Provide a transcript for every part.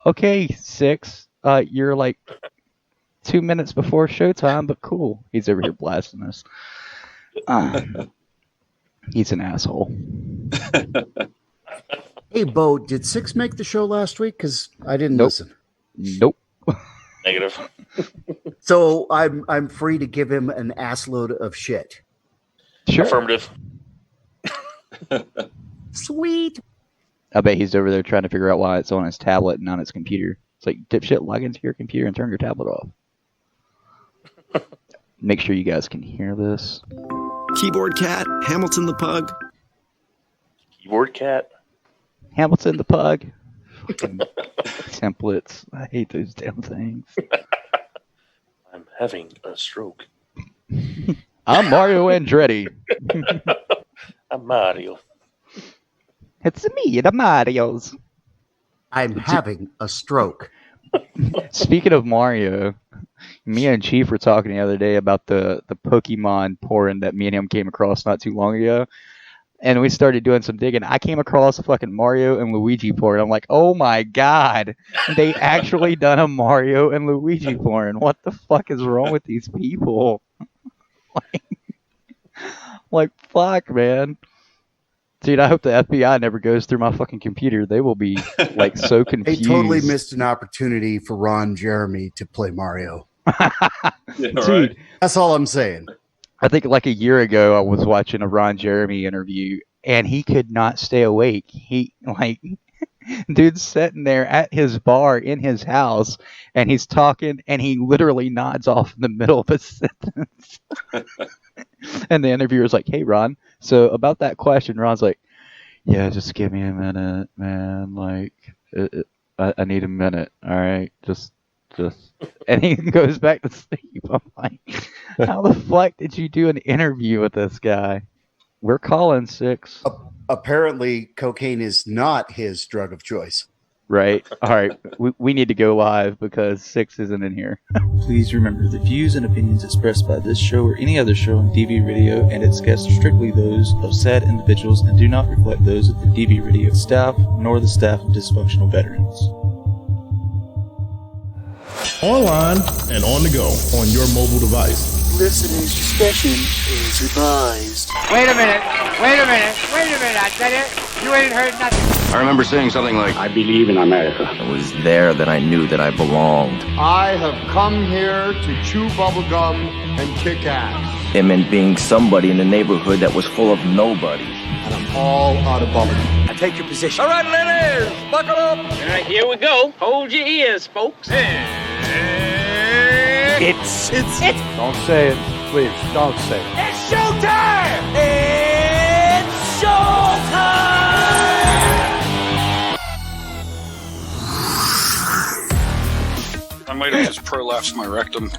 Okay, Six. You're like 2 minutes before showtime, but cool. He's over here blasting us. He's an asshole. Hey, Bo, did Six make the show last week? Because I didn't Nope. listen. Nope. Negative. So I'm free to give him an assload of shit. Sure. Affirmative. Sweet. I bet he's over there trying to figure out why it's on his tablet and not his computer. It's like, dipshit, log into your computer and turn your tablet off. Make sure you guys can hear this. Keyboard Cat, Hamilton the Pug. Keyboard Cat. Hamilton the Pug. Fucking templates. I hate those damn things. I'm having a stroke. I'm Mario Andretti. I'm Mario. It's me, the Marios. I'm having a stroke. Speaking of Mario, me and Chief were talking the other day about the Pokemon porn that me and him came across not too long ago. And we started doing some digging. I came across a fucking Mario and Luigi porn. I'm like, oh my god, they actually done a Mario and Luigi porn. What the fuck is wrong with these people? like, fuck, man. Dude, I hope the FBI never goes through my fucking computer. They will be, like, so They confused. totally missed an opportunity for Ron Jeremy to play Mario. Dude, right. That's all I'm saying. I think like a year ago, I was watching a Ron Jeremy interview, and he could not stay awake. He, like, dude's sitting there at his bar in his house, and he's talking, and he literally nods off in the middle of a sentence. And the interviewer's like, hey, Ron, so about that question, Ron's like, yeah, just give me a minute, man. Like, I need a minute, all right? Just, and he goes back to sleep. I'm like, how the fuck did you do an interview with this guy? We're calling Six. Apparently, cocaine is not his drug of choice. Right. All right. We need to go live because Six isn't in here. Please remember, the views and opinions expressed by this show or any other show on DV Radio and its guests are strictly those of said individuals and do not reflect those of the DV Radio staff nor the staff of Dysfunctional Veterans. Online and on the go on your mobile device. Listeners' discretion is advised. Wait a minute. I said it. You ain't heard nothing. I remember saying something like, I believe in America. It was there that I knew that I belonged. I have come here to chew bubblegum and kick ass. It meant being somebody in a neighborhood that was full of nobody. And I'm all out of bubblegum. Now take your position. All right, ladies, buckle up. All right, here we go. Hold your ears, folks. It's. Don't say it, please. Don't say it. It's showtime! It's showtime! I might have just prolapsed my rectum.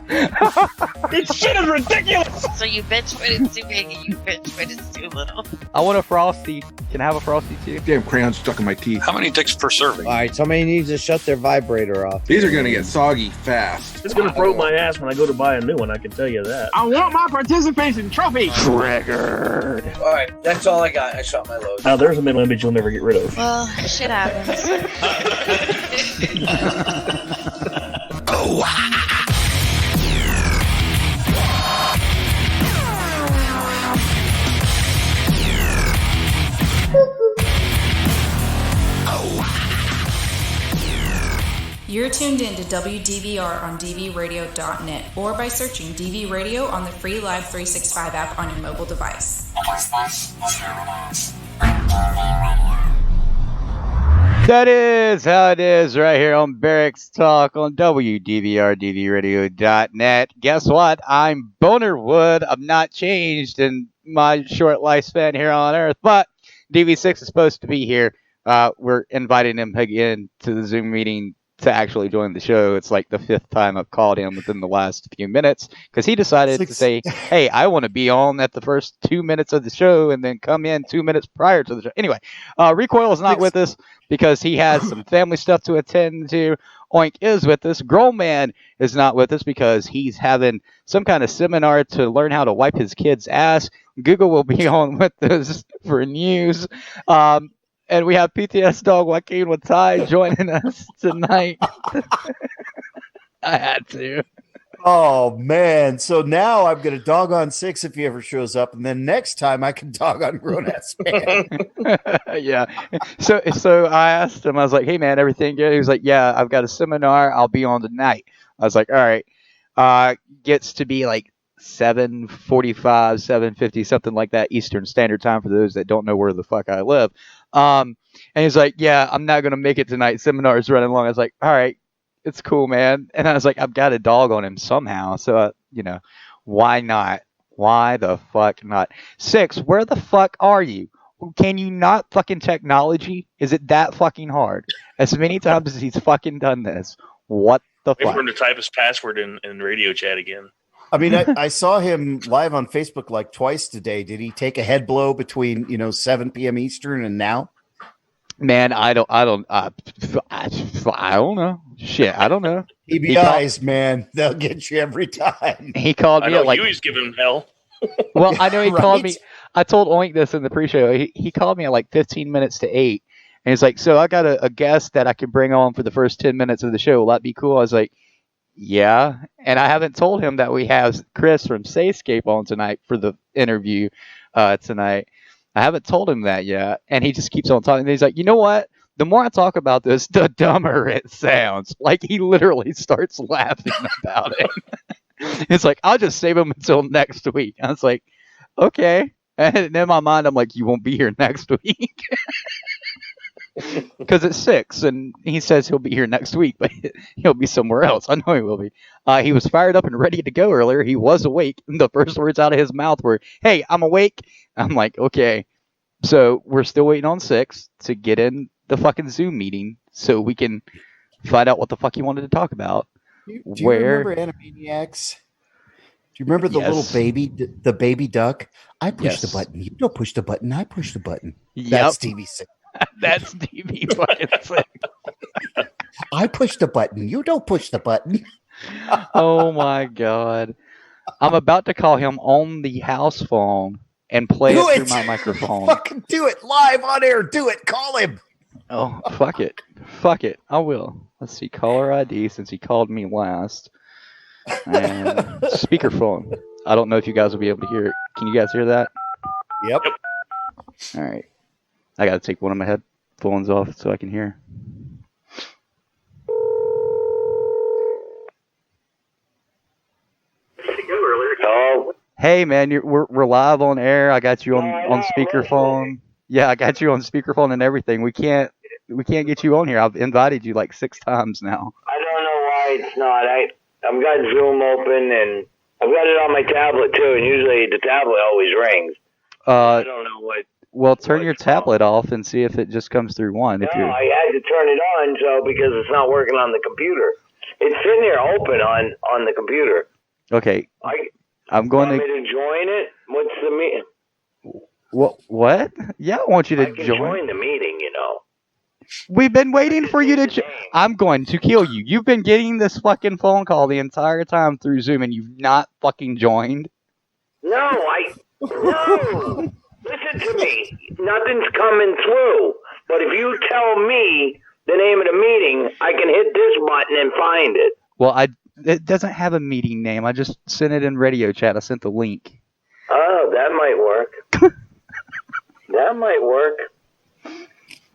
This shit is ridiculous! So you bitch when it's too big and you bitch when it's too little. I want a Frosty. Can I have a Frosty too? Damn crayons stuck in my teeth. How many dicks per serving? All right, somebody needs to shut their vibrator off. These are going to get soggy fast. It's gonna broke my ass when I go to buy a new one, I can tell you that. I want my participation trophy. Triggered. All right, that's all I got. I shot my load. Now there's a middle image you'll never get rid of. Well, shit happens. You're tuned in to WDVR on dvradio.net or by searching DV Radio on the free Live 365 app on your mobile device. That is how it is right here on Barracks Talk on WDVR, dvradio.net. Guess what? I'm Boner Wood. I'm not changed in my short lifespan here on Earth, but DV6 is supposed to be here. We're inviting him again to the Zoom meeting to actually join the show. It's like the fifth time I've called him within the last few minutes because he decided to say, hey, I want to be on at the first 2 minutes of the show and then come in 2 minutes prior to the show. Anyway, Recoil is not with us because he has some family stuff to attend to. Oink is with us. Grown Man is not with us because he's having some kind of seminar to learn how to wipe his kid's ass. Google will be on with us for news. And we have PTSDog Joaquin Watai joining us tonight. I had to. Oh man! So now I'm gonna dog on 6 if he ever shows up, and then next time I can dog on grown ass man. Yeah. So I asked him. I was like, "Hey man, everything good?" He was like, "Yeah, I've got a seminar. I'll be on tonight." I was like, "All right." Gets to be like 7:45, 7:50, something like that Eastern Standard Time for those that don't know where the fuck I live. And he's like, "Yeah, I'm not gonna make it tonight. Seminar's running long." I was like, "All right. It's cool, man." And I was like, I've got a dog on him somehow. So, why not? Why the fuck not? 6, where the fuck are you? Can you not fucking technology? Is it that fucking hard? As many times as he's fucking done this, what the Wait fuck? for him to type his password in radio chat again. I mean, I saw him live on Facebook like twice today. Did he take a head blow between 7 p.m. Eastern and now? Man, I don't know. Shit, I don't know. EBIs, man, they'll get you every time. He called me at like. Huey's giving him hell. Well, I know he Right? called me. I told Oink this in the pre-show. He called me at like 15 minutes to 8, and he's like, "So I got a guest that I can bring on for the first 10 minutes of the show. Will that be cool?" I was like, "Yeah." And I haven't told him that we have Chris from SayScape on tonight for the interview tonight. I haven't told him that yet, and he just keeps on talking. And he's like, "You know what? The more I talk about this, the dumber it sounds." Like he literally starts laughing about it. It's like, "I'll just save him until next week." I was like, "Okay." And in my mind, I'm like, "You won't be here next week." Because it's 6, and he says he'll be here next week, but he'll be somewhere else. I know he will be. He was fired up and ready to go earlier. He was awake. The first words out of his mouth were, "Hey, I'm awake." I'm like, "Okay." So we're still waiting on 6 to get in the fucking Zoom meeting so we can find out what the fuck he wanted to talk about. Do you remember Animaniacs? Do you remember the little baby, the baby duck? I push the button. You don't push the button. I push the button. That's TV6. That's TV fucking 6. I push the button. You don't push the button. Oh my god. I'm about to call him on the house phone and play it through my microphone. Fucking do it live on air. Do it. Call him. Oh, fuck it. Fuck it. I will. Let's see. Caller ID since he called me last. And speakerphone. I don't know if you guys will be able to hear it. Can you guys hear that? Yep. All right. I got to take one of my headphones off so I can hear. Hello? Hey, man, we're live on air. I got you on speakerphone. Yeah, I got you on speakerphone and everything. We can't get you on here. I've invited you like 6 times now. I don't know why it's not. I've got Zoom open and I've got it on my tablet too, and usually the tablet always rings. I don't know what. Well, turn your tablet off and see if it just comes through one. No, I had to turn it on because it's not working on the computer. It's sitting here open on the computer. Okay. I'm going to join it. What's the meeting? What? Yeah, I want you to join the meeting. We've been waiting for you to. I'm going to kill you. You've been getting this fucking phone call the entire time through Zoom, and you've not fucking joined. No. Listen to me. Nothing's coming through. But if you tell me the name of the meeting, I can hit this button and find it. Well, it doesn't have a meeting name. I just sent it in radio chat. I sent the link. Oh, that might work. That might work.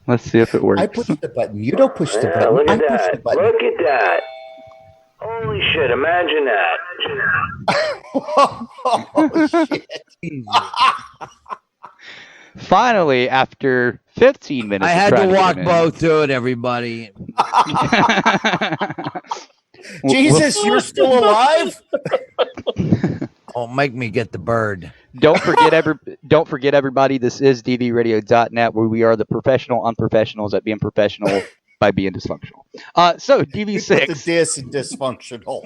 Let's see if it works. I push the button. You don't push the button. Look at I push that. the button. Look at that. Holy shit, imagine that. Oh, shit. Finally, after 15 minutes, I had to walk Bo through it, everybody. Jesus, you're still alive? Oh, make me get the bird. Don't forget, everybody. This is dvradio.net, where we are the professional unprofessionals at being professional by being dysfunctional. So DV6, the dis and dysfunctional.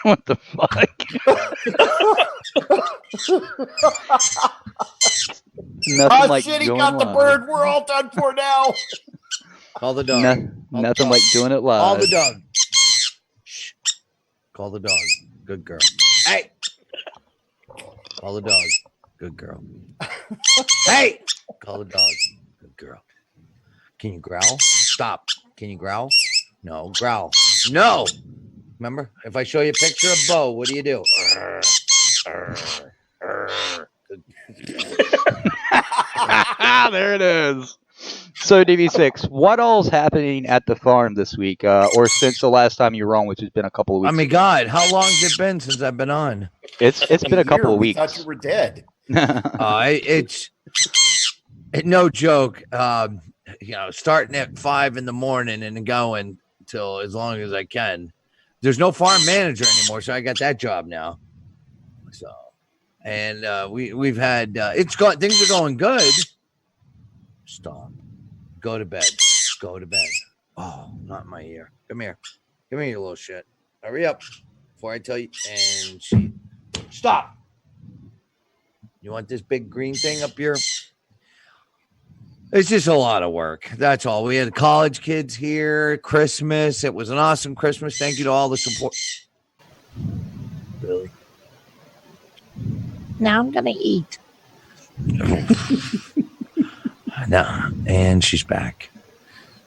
What the fuck? Nothing like shit, he going got the live. bird. We're all done for now. Call the dog. Nothing like doing it live. Call the dog. Shh. Call the dog. Good girl. Hey. Call the dog. Good girl. Hey, call the dog. Good girl. Can you growl? Stop. Can you growl? No, growl. No. Remember, if I show you a picture of Bo, what do you do? There it is. So, DV6, what all's happening at the farm this week, or since the last time you were on, which has been a couple of weeks? I mean, God, how long has it been since I've been on? It's been a couple of weeks. We thought you were dead. It's no joke. Starting at 5 a.m. and going till as long as I can. There's no farm manager anymore, so I got that job now. So, and we've had things are going good. Stop. Go to bed. Go to bed. Oh, not in my ear. Come here. Come here, you little shit. Hurry up before I tell you. And she stop. You want this big green thing up here? It's just a lot of work. That's all. We had college kids here, Christmas. It was an awesome Christmas. Thank you to all the support. Really? Now I'm going to eat. No. And she's back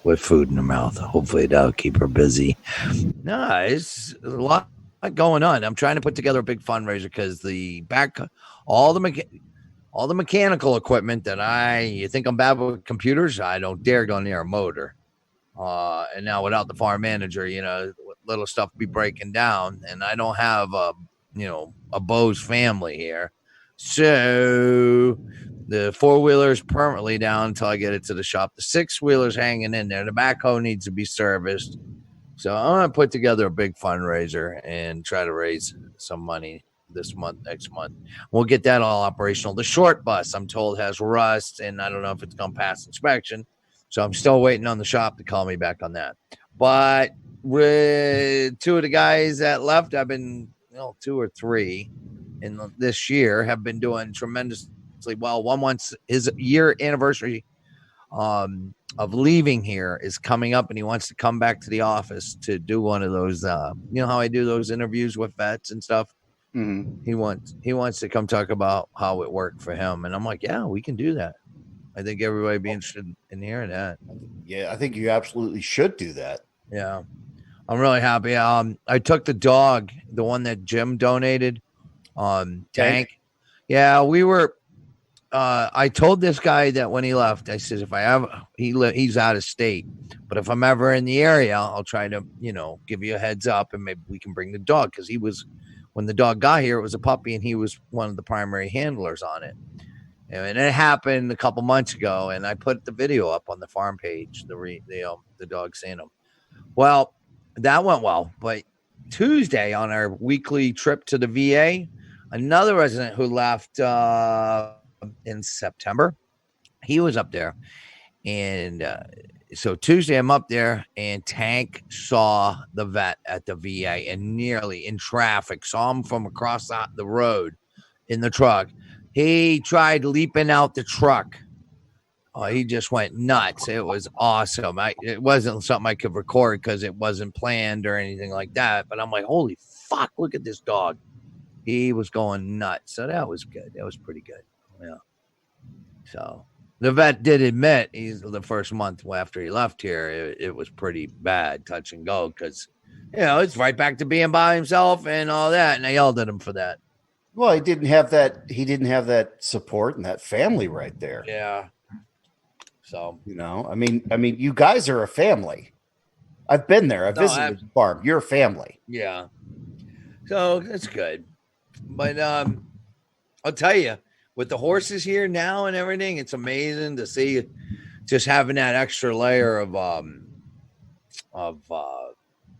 with food in her mouth. Hopefully that'll keep her busy. No, it's a lot going on. I'm trying to put together a big fundraiser because all the mechanical equipment that you think I'm bad with computers, I don't dare go near a motor. And now without the farm manager, little stuff be breaking down, and I don't have a Bose family here. So the 4-wheeler's permanently down until I get it to the shop. The 6-wheeler's hanging in there. The backhoe needs to be serviced. So I'm going to put together a big fundraiser and try to raise some money this month, next month. We'll get that all operational. The short bus, I'm told, has rust, and I don't know if it's going to pass inspection. So I'm still waiting on the shop to call me back on that. But with 2 of the guys that left, I've been, 2 or 3 in this year have been doing tremendously well. One wants his year anniversary of leaving here is coming up, and he wants to come back to the office to do one of those. How I do those interviews with vets and stuff. Mm-hmm. He wants to come talk about how it worked for him, and I'm like, yeah, we can do that. I think everybody would be interested in hearing that. Yeah, I think you absolutely should do that. Yeah, I'm really happy. I took the dog, the one that Jim donated, Tank. Yeah, we were. I told this guy that when he left, I said, if I ever, he's out of state, but if I'm ever in the area, I'll try to, give you a heads up, and maybe we can bring the dog, because when the dog got here, it was a puppy, and he was one of the primary handlers on it. And it happened a couple months ago, and I put the video up on the farm page, the dog seeing him. Well, that went well, but Tuesday on our weekly trip to the VA, another resident who left in September, he was up there, and so Tuesday I'm up there, and Tank saw the vet at the VA and nearly in traffic, saw him from across the road in the truck. He tried leaping out the truck. Oh, he just went nuts. It was awesome. It wasn't something I could record because it wasn't planned or anything like that, but I'm like, holy fuck, look at this dog. He was going nuts. So that was good. That was pretty good. Yeah. So the vet did admit the first month after he left here, it was pretty bad, touch and go, because, it's right back to being by himself and all that. And I yelled at him for that. Well, he didn't have that support and that family right there. Yeah. So, I mean, you guys are a family. I've been there. I've visited the farm. You're a family. Yeah. So that's good. But I'll tell you, with the horses here now and everything, it's amazing to see just having that extra layer of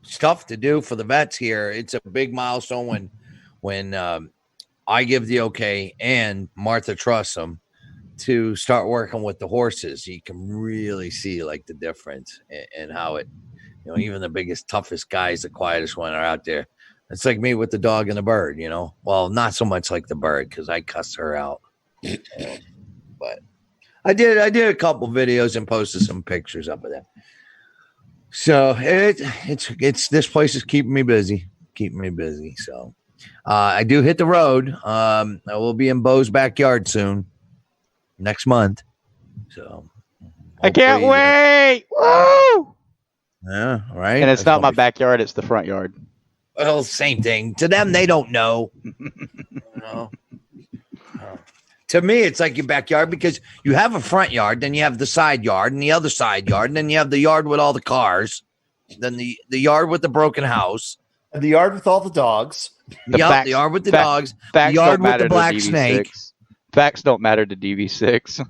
stuff to do for the vets here. It's a big milestone when I give the okay and Martha trusts them to start working with the horses. You can really see like the difference and how it, even the biggest, toughest guys, the quietest one are out there. It's like me with the dog and the bird, well, not so much like the bird, because I cussed her out. But I did a couple videos and posted some pictures up of that. So it's this place is keeping me busy. So I do hit the road. I will be in Bo's backyard soon. next month. So I can't wait. Woo! Yeah, right. And it's not my backyard; it's the front yard. Well, same thing. To them, they don't know. No. To me, it's like your backyard because you have a front yard, then you have the side yard and the other side yard, and then you have the yard with all the cars, then the yard with the broken house, and the yard with all the dogs. The yard with the dogs, the yard with the black snake. Facts don't matter to DV6.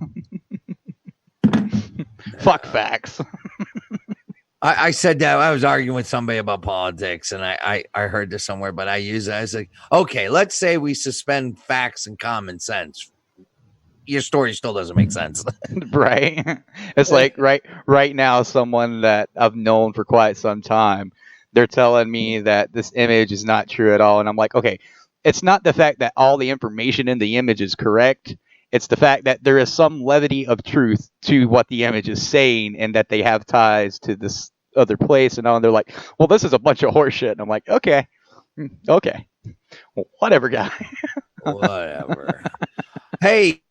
Fuck facts. I said that I was arguing with somebody about politics, and I heard this somewhere, but I use it. I was like, okay, let's say we suspend facts and common sense. Your story still doesn't make sense. Right. It's like right now, someone that I've known for quite some time, they're telling me that this image is not true at all. And I'm like, okay, it's not the fact that all the information in the image is correct. It's the fact that there is some levity of truth to what the image is saying and that they have ties to this other place. And all. And they're like, well, this is a bunch of horse shit. And I'm like, okay. Well, whatever, guy. Whatever. Hey,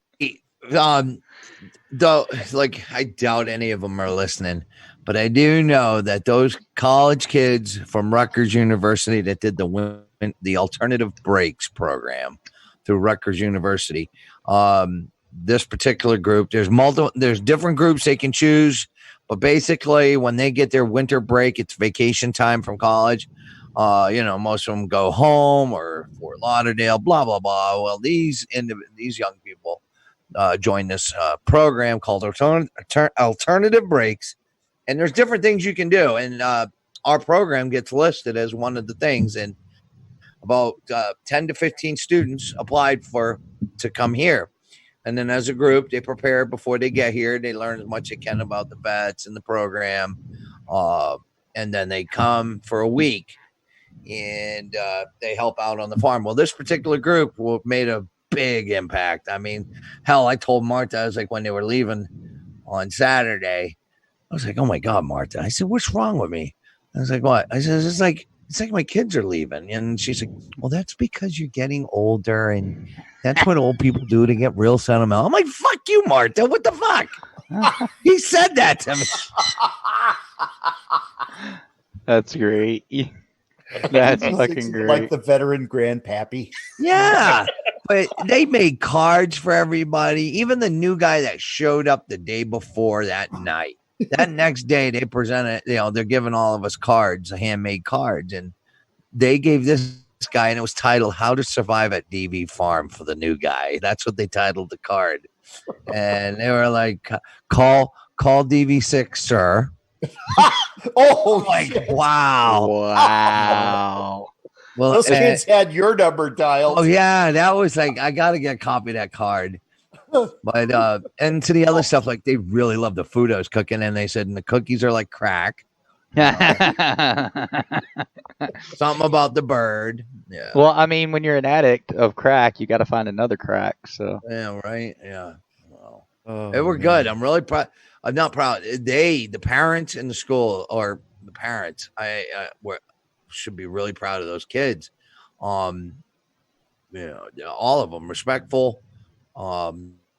though, like, I doubt any of them are listening, but I do know that those college kids from Rutgers University that did the alternative breaks program through Rutgers University, this particular group, there's different groups they can choose, but basically when they get their winter break, it's vacation time from college. Most of them go home or Fort Lauderdale, blah, blah, blah. Well, these young people join this program called Alternative Breaks, and there's different things you can do. And our program gets listed as one of the things, and about 10 to 15 students applied to come here. And then as a group, they prepare before they get here. They learn as much as they can about the vets and the program. And then they come for a week and they help out on the farm. Well, this particular group made a big impact. I mean, hell, I told Martha, I was like, when they were leaving on Saturday, I was like, oh my God, Martha. I said, what's wrong with me? I was like, what? I said, it's like my kids are leaving. And she's like, well, that's because you're getting older and that's what old people do to get real sentimental. I'm like, fuck you, Martha. What the fuck? He said that to me. That's great. That's fucking great. Like the veteran grandpappy. Yeah. But they made cards for everybody. Even the new guy that showed up the day before that night. That next day they presented, they're giving all of us cards, handmade cards. And they gave this guy, and it was titled How to Survive at DV Farm for the new guy. That's what they titled the card. And they were like, call DV6, sir. Oh, like, wow. Well, those kids had your number dialed. Oh, yeah. That was like, I got to get a copy of that card. But and to the other stuff, like they really love the food I was cooking, and they said, and the cookies are like crack. Something about the bird. Yeah. Well, I mean, when you're an addict of crack, you got to find another crack. So yeah, right. Yeah. Well, they were good. I'm really proud. I'm not proud. The parents in the school, or the parents, should be really proud of those kids. All of them respectful.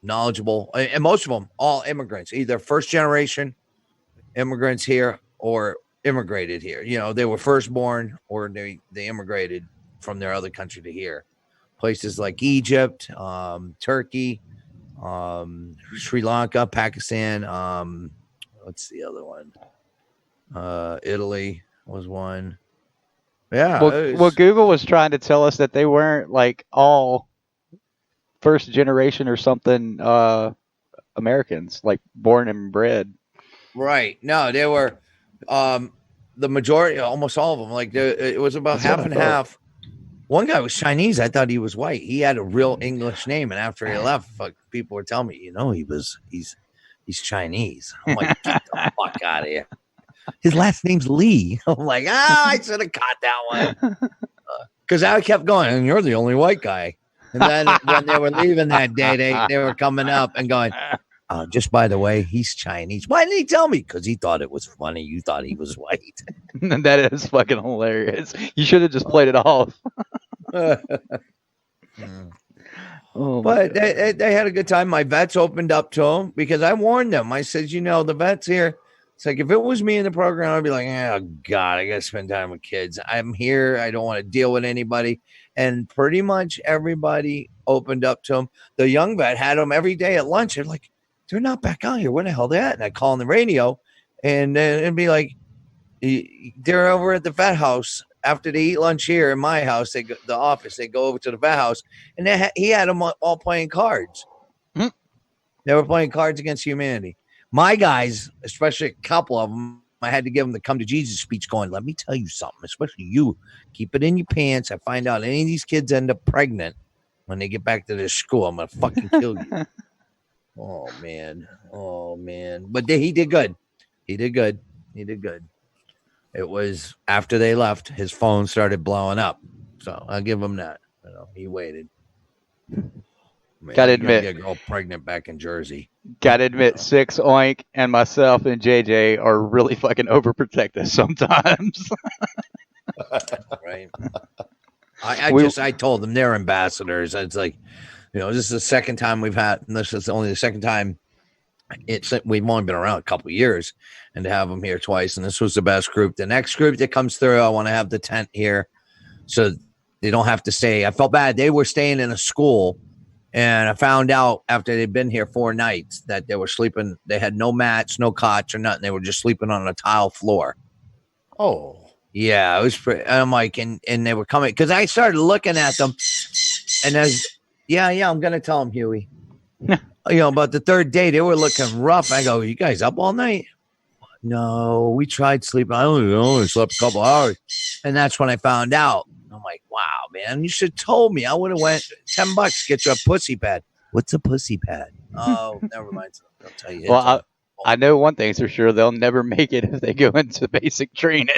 Knowledgeable, and most of them all immigrants, either first generation immigrants here or immigrated here. They were first born or they immigrated from their other country to here. Places like Egypt, Turkey, Sri Lanka, Pakistan. What's the other one? Italy was one. Yeah. Well, Google was trying to tell us that they weren't like all first generation or something Americans, like born and bred. Right. No, they were the majority, almost all of them. Like it was about half and half. One guy was Chinese. I thought he was white. He had a real English name, and after he left, people were telling me, he's Chinese. I'm like, get the fuck out of here. His last name's Lee. I'm like, I should have caught that one. Because I kept going, and you're the only white guy. And then when they were leaving that day, they were coming up and going, just by the way, he's Chinese. Why didn't he tell me? Because he thought it was funny. You thought he was white. That is fucking hilarious. You should have just played it off. But they had a good time. My vets opened up to them because I warned them. I said, the vets here. It's like, if it was me in the program, I'd be like, oh, God, I got to spend time with kids. I'm here. I don't want to deal with anybody. And pretty much everybody opened up to him. The young vet had them every day at lunch. They're like, they're not back out here. Where the hell they at? And I call on the radio, and it'd be like, they're over at the vet house. After they eat lunch here in my house, the office, they go over to the vet house, and he had them all playing cards. They were playing cards against humanity. My guys, especially a couple of them, I had to give them the come to Jesus speech going, let me tell you something, especially you. Keep it in your pants. I find out any of these kids end up pregnant when they get back to their school, I'm going to fucking kill you. Oh, man. But he did good. He did good. It was after they left, his phone started blowing up. So I'll give him that. He waited. Man, gotta admit, get a girl pregnant back in Jersey. Gotta admit, Six Oink and myself and JJ are really fucking overprotective sometimes. Right. I told them they're ambassadors. It's like, this is the second time we've had, and this is only the second time. We've only been around a couple of years, and to have them here twice, and this was the best group. The next group that comes through, I want to have the tent here, so they don't have to stay. I felt bad. They were staying in a school. And I found out after they'd been here 4 nights that they were sleeping. They had no mats, no cots or nothing. They were just sleeping on a tile floor. Oh, yeah. It was pretty. And I'm like, and they were coming because I started looking at them and I'm going to tell them, Huey, about the third day, they were looking rough. I go, you guys up all night? No, we tried sleeping. I only slept a couple hours. And that's when I found out. I'm like, wow, man, you should have told me. I would have went $10, get you a pussy pad. What's a pussy pad? Oh, never mind. I'll tell you. Well, I know one thing's for sure. They'll never make it if they go into basic training.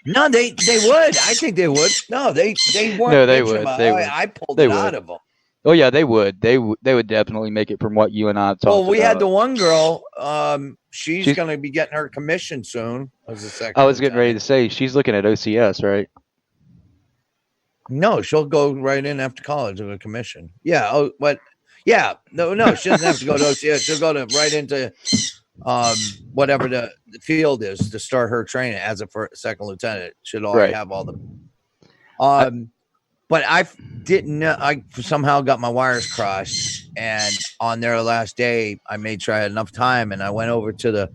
No, they would. I think they would. No, they weren't. No, they would. I pulled it out of them. Oh, yeah, they would. They would definitely make it from what you and I talked about. Well, we had the one girl. She's going to be getting her commission soon. I was getting ready to say, she's looking at OCS, right? No, she'll go right in after college with a commission. Yeah. Oh, but yeah, no, she doesn't have to go to OCS. She'll go right into whatever the field is to start her training as a second lieutenant. Should already have all the. But I didn't know. I somehow got my wires crossed, and on their last day, I made sure I had enough time, and I went over to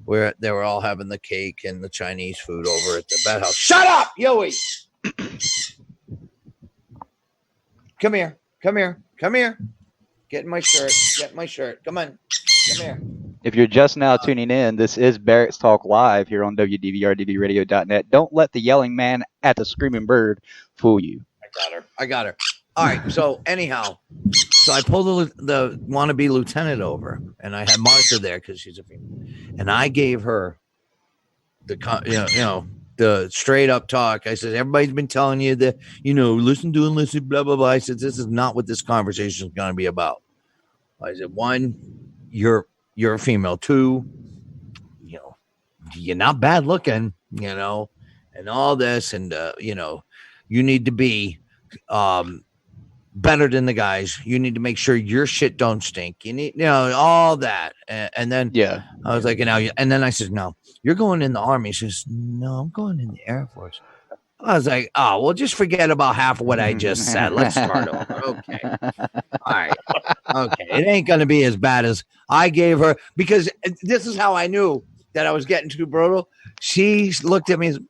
where they were all having the cake and the Chinese food over at the vet house. Shut up, Yoey! Come here. Get in my shirt. Come on. Come here. If you're just now tuning in, this is Barracks Talk Live here on WDVRDVRadio.net. Don't let the yelling man at the screaming bird fool you. I got her. All right. So anyhow, I pulled the wannabe lieutenant over, and I had Martha there because she's a female, and I gave her the straight up talk. I said, everybody's been telling you that, listen, blah, blah, blah. I said, this is not what this conversation is going to be about. I said, 1, you're a female. 2, you're not bad looking, and all this. And, you need to be better than the guys. You need to make sure your shit don't stink. You need, all that. And then I was like, and then I said, no, you're going in the Army. She says, no, I'm going in the Air Force. I was like, oh, well, just forget about half of what I just said. Let's start over. Okay. All right. Okay. It ain't going to be as bad as I gave her, because this is how I knew that I was getting too brutal. She looked at me as,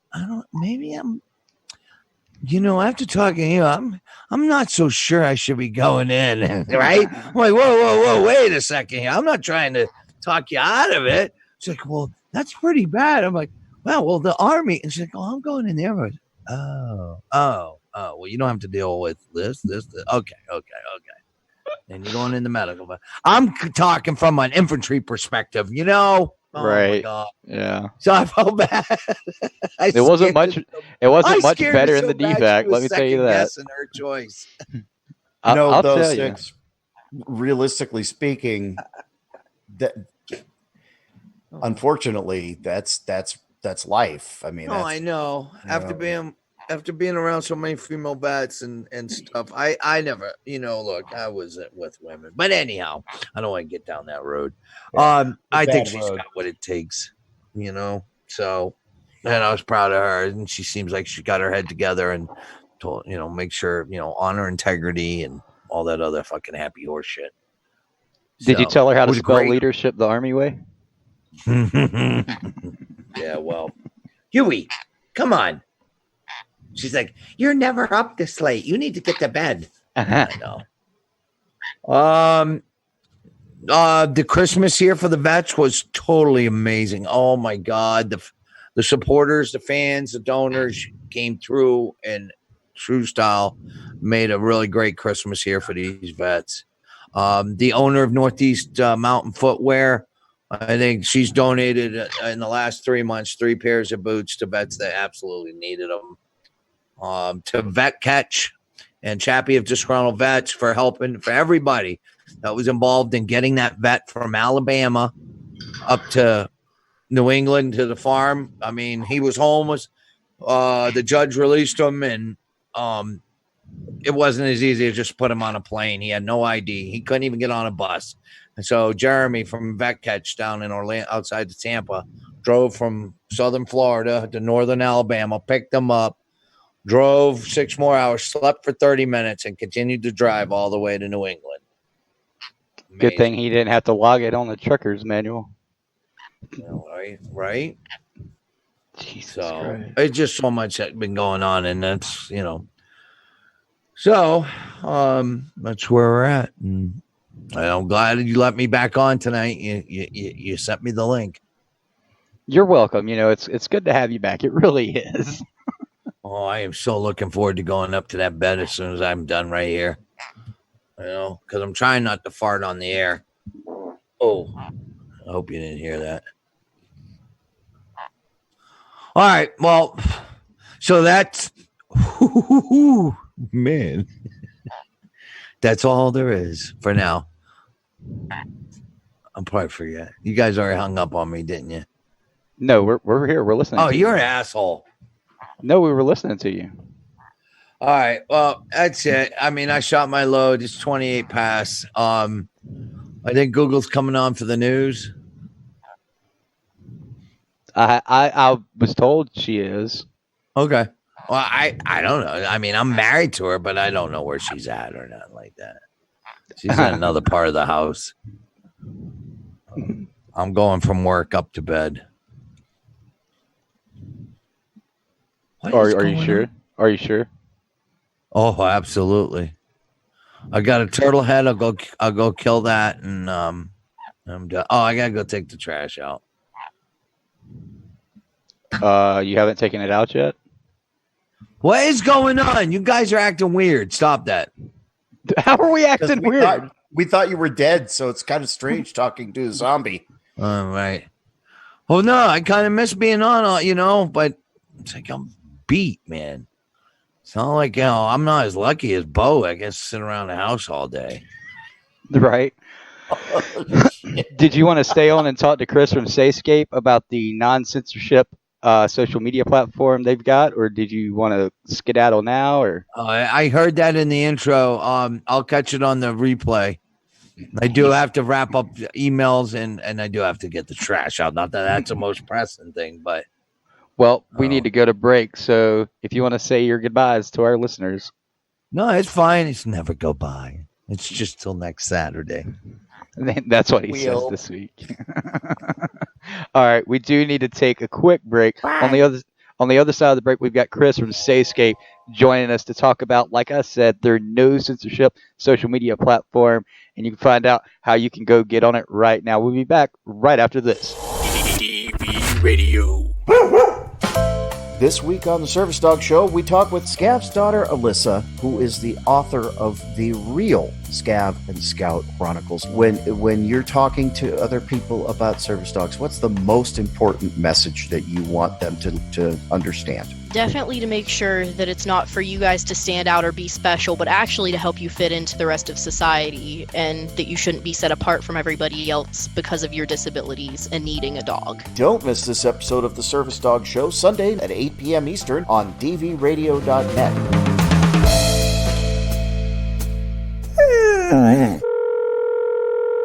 after talking to you, I'm not so sure I should be going in, right? I'm like, whoa, wait a second here. I'm not trying to talk you out of it. She's like, well, that's pretty bad. I'm like, well, the Army. And she's like, oh, I'm going in there. Oh, well, you don't have to deal with this. Okay. And you're going in the medical. But I'm talking from an infantry perspective, Oh, right. My God. Yeah. So I felt bad. It wasn't much better in the DVAC. Let me tell you that. In her choice. I'll tell you. Realistically speaking, that unfortunately, that's life. I mean, I know. After being after being around so many female vets and stuff, I never, look, I was with women. But anyhow, I don't want to get down that road. I think she's got what it takes, So, and I was proud of her, and she seems like she got her head together and told, make sure, honor integrity and all that other fucking happy horse shit. Did you tell her how to spell leadership the Army way? Yeah, well, Huey, come on. She's like, you're never up this late. You need to get to bed. I know. The Christmas here for the vets was totally amazing. Oh my God. The supporters, the fans, the donors came through in true style, made a really great Christmas here for these vets. The owner of Northeast Mountain Footwear, I think she's donated in the last 3 months 3 pairs of boots to vets that absolutely needed them. To Vet Catch and Chappie of Dysfuncional Vets for helping, for everybody that was involved in getting that vet from Alabama up to New England to the farm. I mean, he was homeless. The judge released him, and it wasn't as easy as just put him on a plane. He had no ID. He couldn't even get on a bus. And so Jeremy from Vet Catch down in Orlando, outside of Tampa, drove from southern Florida to northern Alabama, picked him up, drove 6 more hours, slept for 30 minutes, and continued to drive all the way to New England. Amazing. Good thing he didn't have to log it on the trucker's manual. Right? Jesus Christ. It's just so much that's been going on, and that's, So, that's where we're at. And I'm glad you let me back on tonight. You sent me the link. You're welcome. It's good to have you back. It really is. Oh, I am so looking forward to going up to that bed as soon as I'm done right here. Because I'm trying not to fart on the air. Oh, I hope you didn't hear that. All right. Well, so that's, man, that's all there is for now. I'll probably forget. You guys already hung up on me, didn't you? No, we're here. We're listening. Oh, you're an asshole. No, we were listening to you. All right. Well, that's it. I mean, I shot my load. It's 28 past. I think Google's coming on for the news. I was told she is. Okay. Well, I don't know. I mean, I'm married to her, but I don't know where she's at or nothing like that. She's in another part of the house. I'm going from work up to bed. Are you sure? Are you sure? Oh, absolutely. I got a turtle head. I'll go kill that, and I'm done. Oh, I gotta go take the trash out. You haven't taken it out yet? What is going on? You guys are acting weird. Stop that. How are we acting weird? We thought you were dead, so it's kind of strange talking to a zombie. All right. Oh no, I kind of miss being on, but it's like I'm beat, man. It's not like, I'm not as lucky as Bo. I guess sit around the house all day. Right. Did you want to stay on and talk to Chris from SayScape about the non-censorship social media platform they've got, or did you want to skedaddle now? Or I heard that in the intro. I'll catch it on the replay. I do have to wrap up the emails and I do have to get the trash out. Not that that's the most pressing thing, but well, we need to go to break. So if you want to say your goodbyes to our listeners. No, it's fine. It's never go by. It's just till next Saturday. That's what he says this week. All right, we do need to take a quick break. On the other side of the break, we've got Chris from SayScape joining us to talk about, like I said, their no censorship social media platform, and you can find out how you can go get on it right now. We'll be back right after this. DV Radio. This week on the Service Dog Show, we talk with Scav's daughter, Alyssa, who is the author of The Real Scav and Scout Chronicles. When you're talking to other people about service dogs, what's the most important message that you want them to understand? Definitely to make sure that it's not for you guys to stand out or be special, but actually to help you fit into the rest of society, and that you shouldn't be set apart from everybody else because of your disabilities and needing a dog. Don't miss this episode of the Service Dog Show, Sunday at 8 p.m. Eastern on dvradio.net.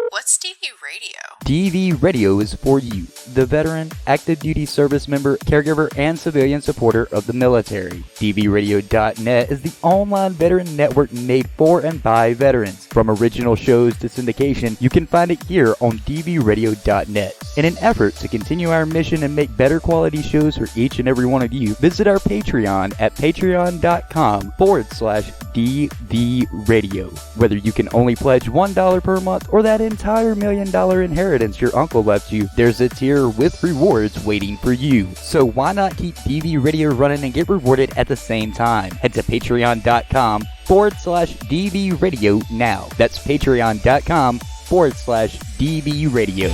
What's DV Radio? DV Radio is for you, the veteran, active duty service member, caregiver, and civilian supporter of the military. DVRadio.net is the online veteran network made for and by veterans. From original shows to syndication, you can find it here on DVRadio.net. In an effort to continue our mission and make better quality shows for each and every one of you, visit our Patreon at patreon.com/DV Radio. Whether you can only pledge $1 per month or that entire $1 million inheritance your uncle left you, there's a tier with rewards waiting for you. So why not keep DV Radio running and get rewarded at the same time? Head to patreon.com/DV Radio now. That's patreon.com/DV Radio.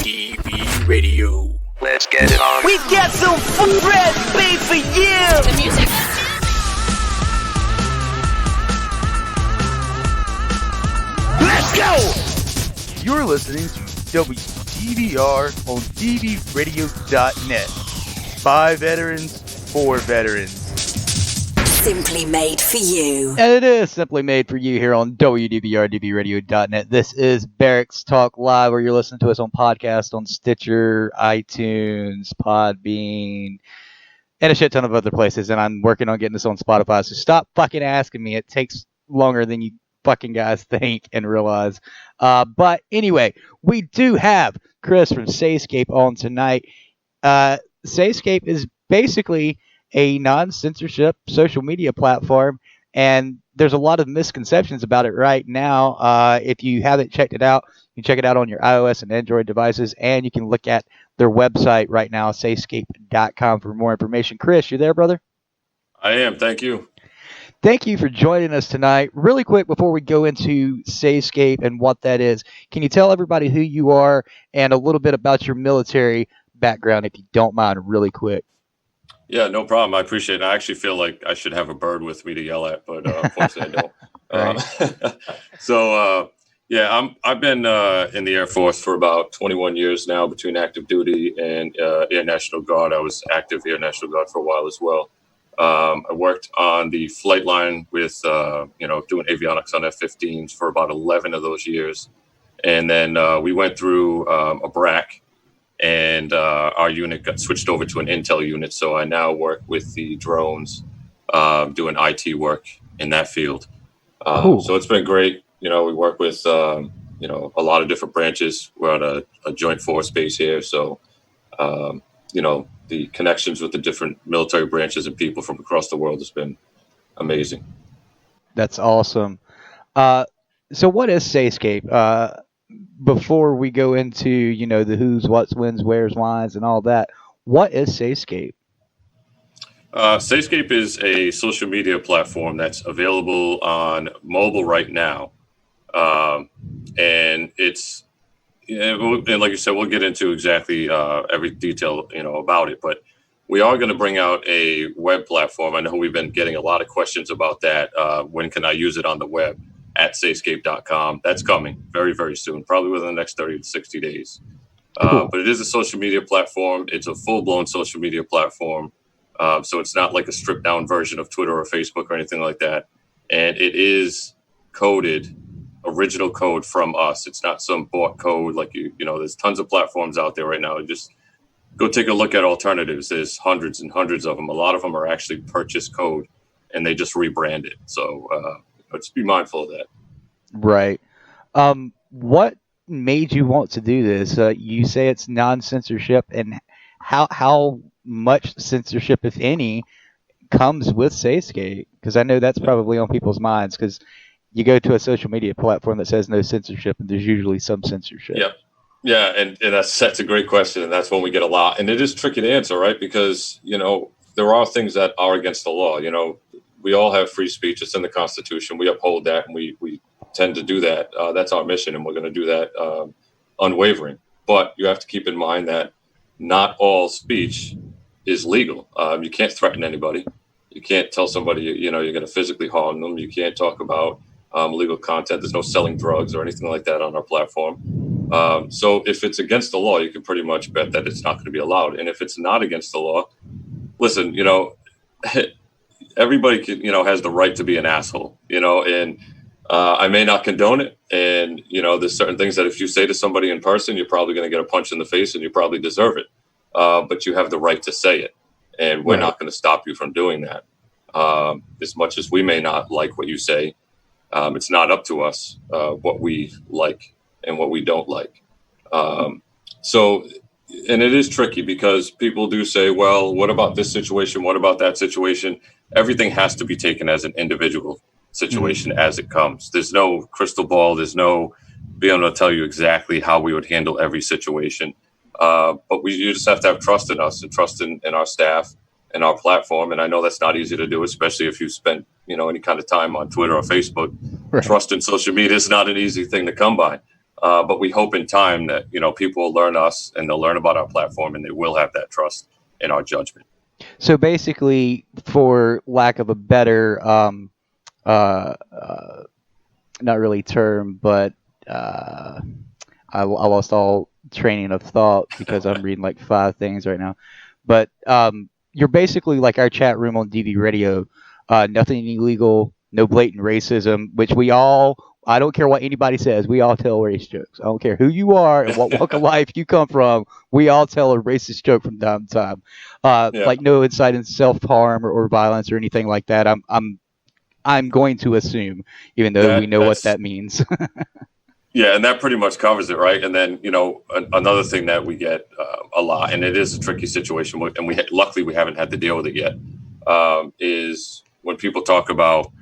DV Radio. Let's get it on. We've got some food recipe for you. The music. Let's go. You're listening to WDVR on DVRadio.net. By veterans, for veterans. Simply made for you. And it is simply made for you here on WDVR-DVRadio.net. This is Barracks Talk Live, where you're listening to us on podcast, on Stitcher, iTunes, Podbean, and a shit ton of other places. And I'm working on getting this on Spotify, so stop fucking asking me. It takes longer than you fucking guys think and realize. But anyway, we do have Chris from SayScape on tonight. SayScape is basically a non-censorship social media platform, and there's a lot of misconceptions about it right now. If you haven't checked it out, you can check it out on your iOS and Android devices, and you can look at their website right now, SayScape.com, for more information. Chris, you there, brother? I am. Thank you. Thank you for joining us tonight. Really quick, before we go into SayScape and what that is, can you tell everybody who you are and a little bit about your military background, if you don't mind, really quick? Yeah, no problem. I appreciate it. I actually feel like I should have a bird with me to yell at, but unfortunately I don't. I've been in the Air Force for about 21 years now, between active duty and Air National Guard. I was active Air National Guard for a while as well. I worked on the flight line with, doing avionics on F-15s for about 11 of those years. And then we went through a BRAC, and our unit got switched over to an Intel unit. So I now work with the drones, doing IT work in that field. Cool. So it's been great. We work with, a lot of different branches. We're on a joint force base here. So, the connections with the different military branches and people from across the world has been amazing. That's awesome. So what is SayScape? Before we go into, the who's, what's, when's, where's, why's, and all that, what is SayScape? SayScape is a social media platform that's available on mobile right now. And it's, and like you said, we'll get into exactly every detail, about it. But we are going to bring out a web platform. I know we've been getting a lot of questions about that. When can I use it on the web? At SayScape.com. That's coming very, very soon, probably within the next 30 to 60 days. But it is a social media platform. It's a full-blown social media platform. So it's not like a stripped-down version of Twitter or Facebook or anything like that. And it is coded, original code from us. It's not some bought code like there's tons of platforms out there right now. Just go take a look at alternatives. There's hundreds and hundreds of them. A lot of them are actually purchased code, and they just rebrand it. So just be mindful of that. Right. What made you want to do this? You say it's non-censorship, and how much censorship, if any, comes with SayScape? Because I know that's probably on people's minds, because you go to a social media platform that says no censorship, and there's usually some censorship. Yep. Yeah, and that's a great question, and that's one we get a lot. And it is tricky to answer, right? Because, there are things that are against the law. we all have free speech. It's in the Constitution. We uphold that, and we tend to do that. That's our mission, and we're going to do that unwavering. But you have to keep in mind that not all speech is legal. You can't threaten anybody. You can't tell somebody, you're going to physically harm them. You can't talk about legal content. There's no selling drugs or anything like that on our platform. So if it's against the law, you can pretty much bet that it's not going to be allowed. And if it's not against the law, listen, everybody can, has the right to be an asshole, and I may not condone it. And, there's certain things that if you say to somebody in person, you're probably going to get a punch in the face and you probably deserve it. But you have the right to say it. And we're not going to stop you from doing that. As much as we may not like what you say, it's not up to us what we like and what we don't like. And it is tricky because people do say, well, what about this situation? What about that situation? Everything has to be taken as an individual situation as it comes. There's no crystal ball. There's no being able to tell you exactly how we would handle every situation. But you just have to have trust in us and trust in our staff and our platform. And I know that's not easy to do, especially if you spent, any kind of time on Twitter or Facebook. Right. Trust in social media is not an easy thing to come by. But we hope in time that, people will learn us and they'll learn about our platform and they will have that trust in our judgment. So basically, for lack of a better, not really term, but I lost all training of thought because I'm reading like 5 things right now. But you're basically like our chat room on DV Radio. Nothing illegal, no blatant racism, which I don't care what anybody says, we all tell race jokes. I don't care who you are and what walk of life you come from, we all tell a racist joke from time to time. Like no insight in self-harm or violence or anything like that. I'm going to assume, even though we know what that means. Yeah, and that pretty much covers it, right? And then, another thing that we get a lot, and it is a tricky situation, and luckily we haven't had to deal with it yet, is when people talk about,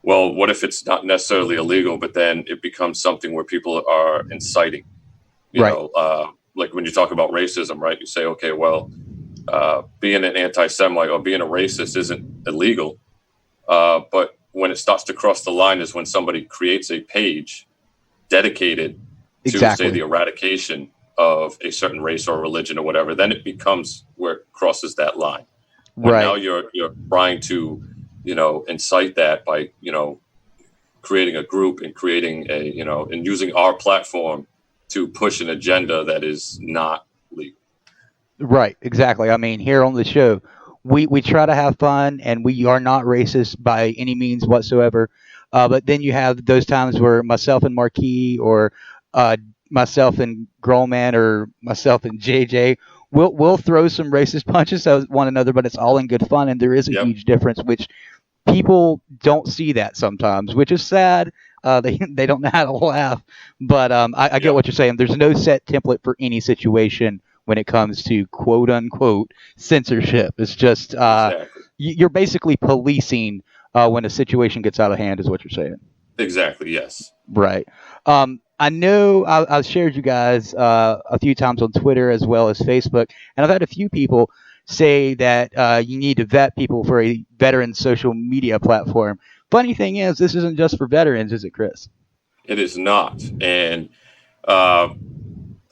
well, what if it's not necessarily illegal, but then it becomes something where people are inciting, you know, like when you talk about racism, right? You say, okay, well, being an anti-Semite or being a racist isn't illegal, but when it starts to cross the line is when somebody creates a page dedicated to, say, the eradication of a certain race or religion or whatever, then it becomes where it crosses that line. When now you're trying to, incite that by, creating a group and creating and using our platform to push an agenda that is not legal. Right, exactly. I mean, here on the show, we try to have fun and we are not racist by any means whatsoever. But then you have those times where myself and Marquis or myself and Grolman or myself and JJ, we'll throw some racist punches at one another, but it's all in good fun. And there is a huge difference, which people don't see that sometimes, which is sad. They don't know how to laugh. But I get what you're saying. There's no set template for any situation when it comes to quote unquote censorship. It's just you're basically policing when a situation gets out of hand, is what you're saying. Exactly. Yes. Right. I know I've shared you guys a few times on Twitter as well as Facebook, and I've had a few people say that you need to vet people for a veteran social media platform. Funny thing is, this isn't just for veterans, is it, Chris? It is not. And I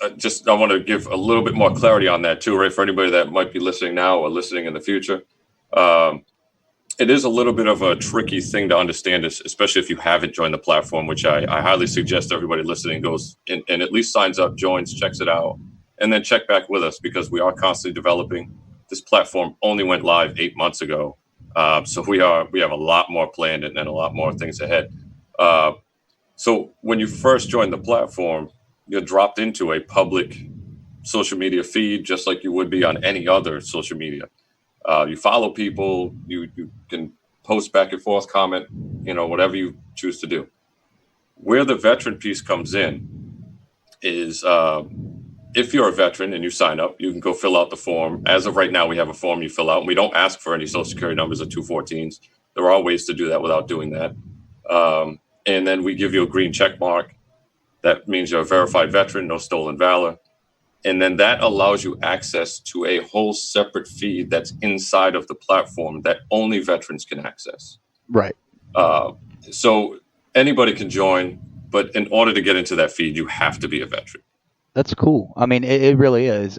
want to give a little bit more clarity on that too, right? For anybody that might be listening now or listening in the future. It is a little bit of a tricky thing to understand, especially if you haven't joined the platform, which I highly suggest everybody listening goes and at least signs up, joins, checks it out, and then check back with us because we are constantly developing. This platform only went live 8 months ago. So we have a lot more planned and a lot more things ahead. So when you first join the platform, you're dropped into a public social media feed, just like you would be on any other social media. You follow people, you can post back and forth, comment, whatever you choose to do. Where the veteran piece comes in is if you're a veteran and you sign up, you can go fill out the form. As of right now, we have a form you fill out. And we don't ask for any social security numbers or 214s. There are ways to do that without doing that. And then we give you a green check mark. That means you're a verified veteran, no stolen valor. And then that allows you access to a whole separate feed that's inside of the platform that only veterans can access. Right. So anybody can join, but in order to get into that feed, you have to be a veteran. That's cool. I mean, it really is.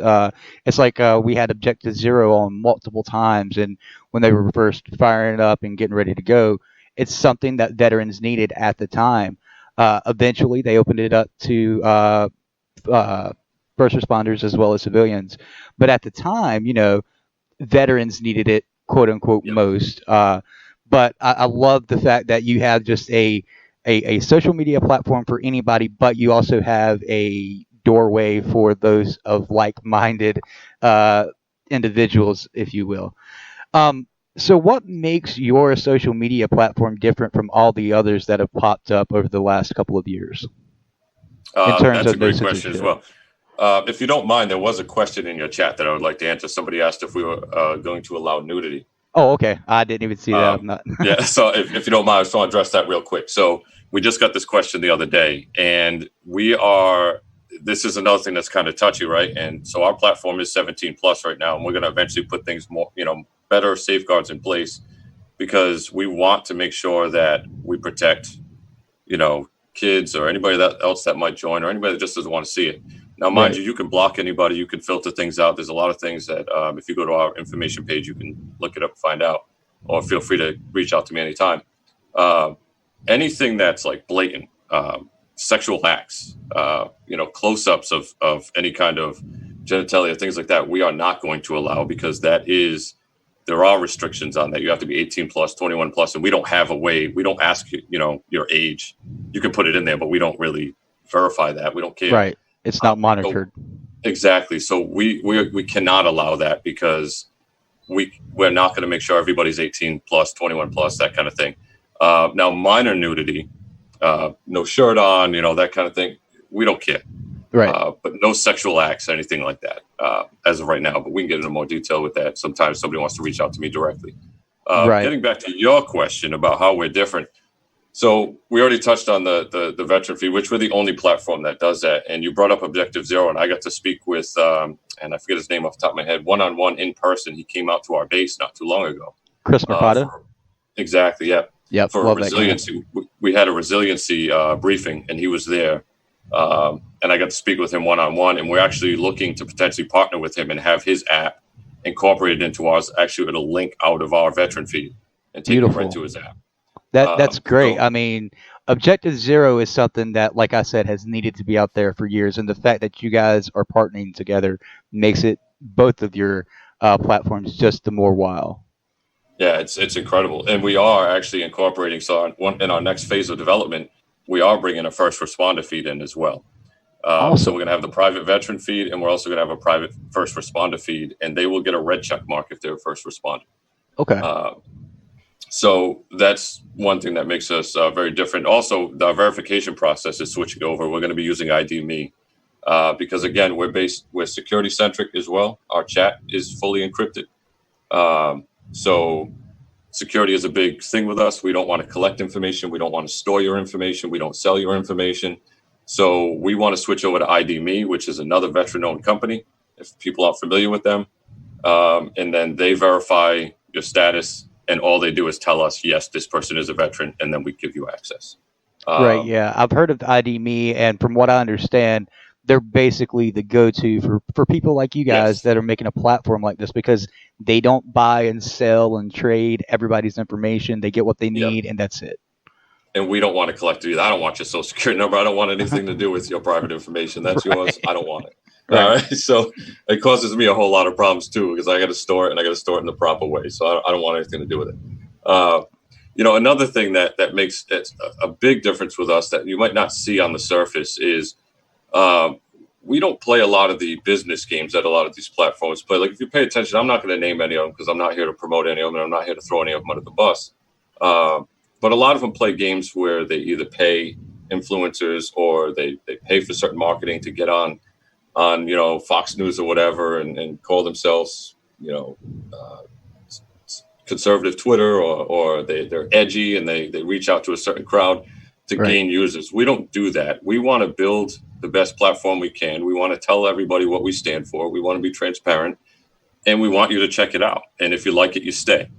It's like we had Objective Zero on multiple times, and when they were first firing it up and getting ready to go, it's something that veterans needed at the time. Eventually, they opened it up to first responders as well as civilians. But at the time, veterans needed it, quote unquote, most. But I love the fact that you have just a social media platform for anybody, but you also have a doorway for those of like-minded individuals, if you will. So what makes your social media platform different from all the others that have popped up over the last couple of years? That's a great question as well. If you don't mind, there was a question in your chat that I would like to answer. Somebody asked if we were going to allow nudity. Oh, okay. I didn't even see that. I'm not. Yeah, so if you don't mind, I just want to address that real quick. So we just got this question the other day, and this is another thing that's kind of touchy, right? And so our platform is 17 plus right now, and we're going to eventually put things more, better safeguards in place, because we want to make sure that we protect, kids or anybody else that might join, or anybody that just doesn't want to see it. Now, mind you can block anybody, you can filter things out. There's a lot of things that if you go to our information page, you can look it up and find out, or feel free to reach out to me anytime. Anything that's like blatant, sexual acts, close-ups of any kind of genitalia, things like that, we are not going to allow, because there are restrictions on that. You have to be 18 plus, 21 plus, and we don't have a way. We don't ask you, your age. You can put it in there, but we don't really verify that. We don't care. Right. It's not monitored. Exactly. So we cannot allow that, because we're not going to make sure everybody's 18 plus, 21 plus, that kind of thing. Now, minor nudity, no shirt on, that kind of thing, we don't care. Right. But no sexual acts, anything like that, as of right now. But we can get into more detail with that. Sometimes somebody wants to reach out to me directly. Right. Getting back to your question about how we're different. So we already touched on the veteran feed, which we're the only platform that does that. And you brought up Objective Zero, and I got to speak with, and I forget his name off the top of my head, one-on-one in person. He came out to our base not too long ago. Chris Mercado? Exactly, yeah. Yep, for resiliency. We had a resiliency briefing, and he was there. And I got to speak with him one-on-one, and we're actually looking to potentially partner with him and have his app incorporated into ours. Actually, it'll link out of our veteran feed and take it right to his app. That's great. I mean, Objective Zero is something that, like I said, has needed to be out there for years, and the fact that you guys are partnering together makes it both of your platforms just the more wow. Yeah, it's incredible, and we are actually incorporating. So in our next phase of development, we are bringing a first responder feed in as well. Awesome. So we're going to have the private veteran feed, and we're also going to have a private first responder feed, and they will get a red check mark if they're a first responder. Okay. So that's one thing that makes us very different. Also, the verification process is switching over. We're going to be using ID Me because, again, we're security centric as well. Our chat is fully encrypted. So security is a big thing with us. We don't want to collect information. We don't want to store your information. We don't sell your information. So we want to switch over to ID Me, which is another veteran-owned company, if people aren't familiar with them. And then they verify your status, and all they do is tell us, yes, this person is a veteran, and then we give you access. Right, yeah. I've heard of ID Me, and from what I understand, they're basically the go-to for people like you guys that are making a platform like this, because they don't buy and sell and trade everybody's information. They get what they need, and that's it. And we don't want to collect it either. I don't want your social security number. I don't want anything to do with your private information. That's yours. I don't want it. Right. All right. So it causes me a whole lot of problems too, because I got to store it, and I got to store it in the proper way. So I don't want anything to do with it. Another thing that makes it a big difference with us that you might not see on the surface is we don't play a lot of the business games that a lot of these platforms play. Like, if you pay attention, I'm not going to name any of them because I'm not here to promote any of them, and I'm not here to throw any of them under the bus. But a lot of them play games where they either pay influencers or they pay for certain marketing to get on Fox News or whatever and call themselves, conservative Twitter, or they're edgy and they reach out to a certain crowd to gain users. We don't do that. We want to build the best platform we can. We want to tell everybody what we stand for. We want to be transparent, and we want you to check it out. And if you like it, you stay.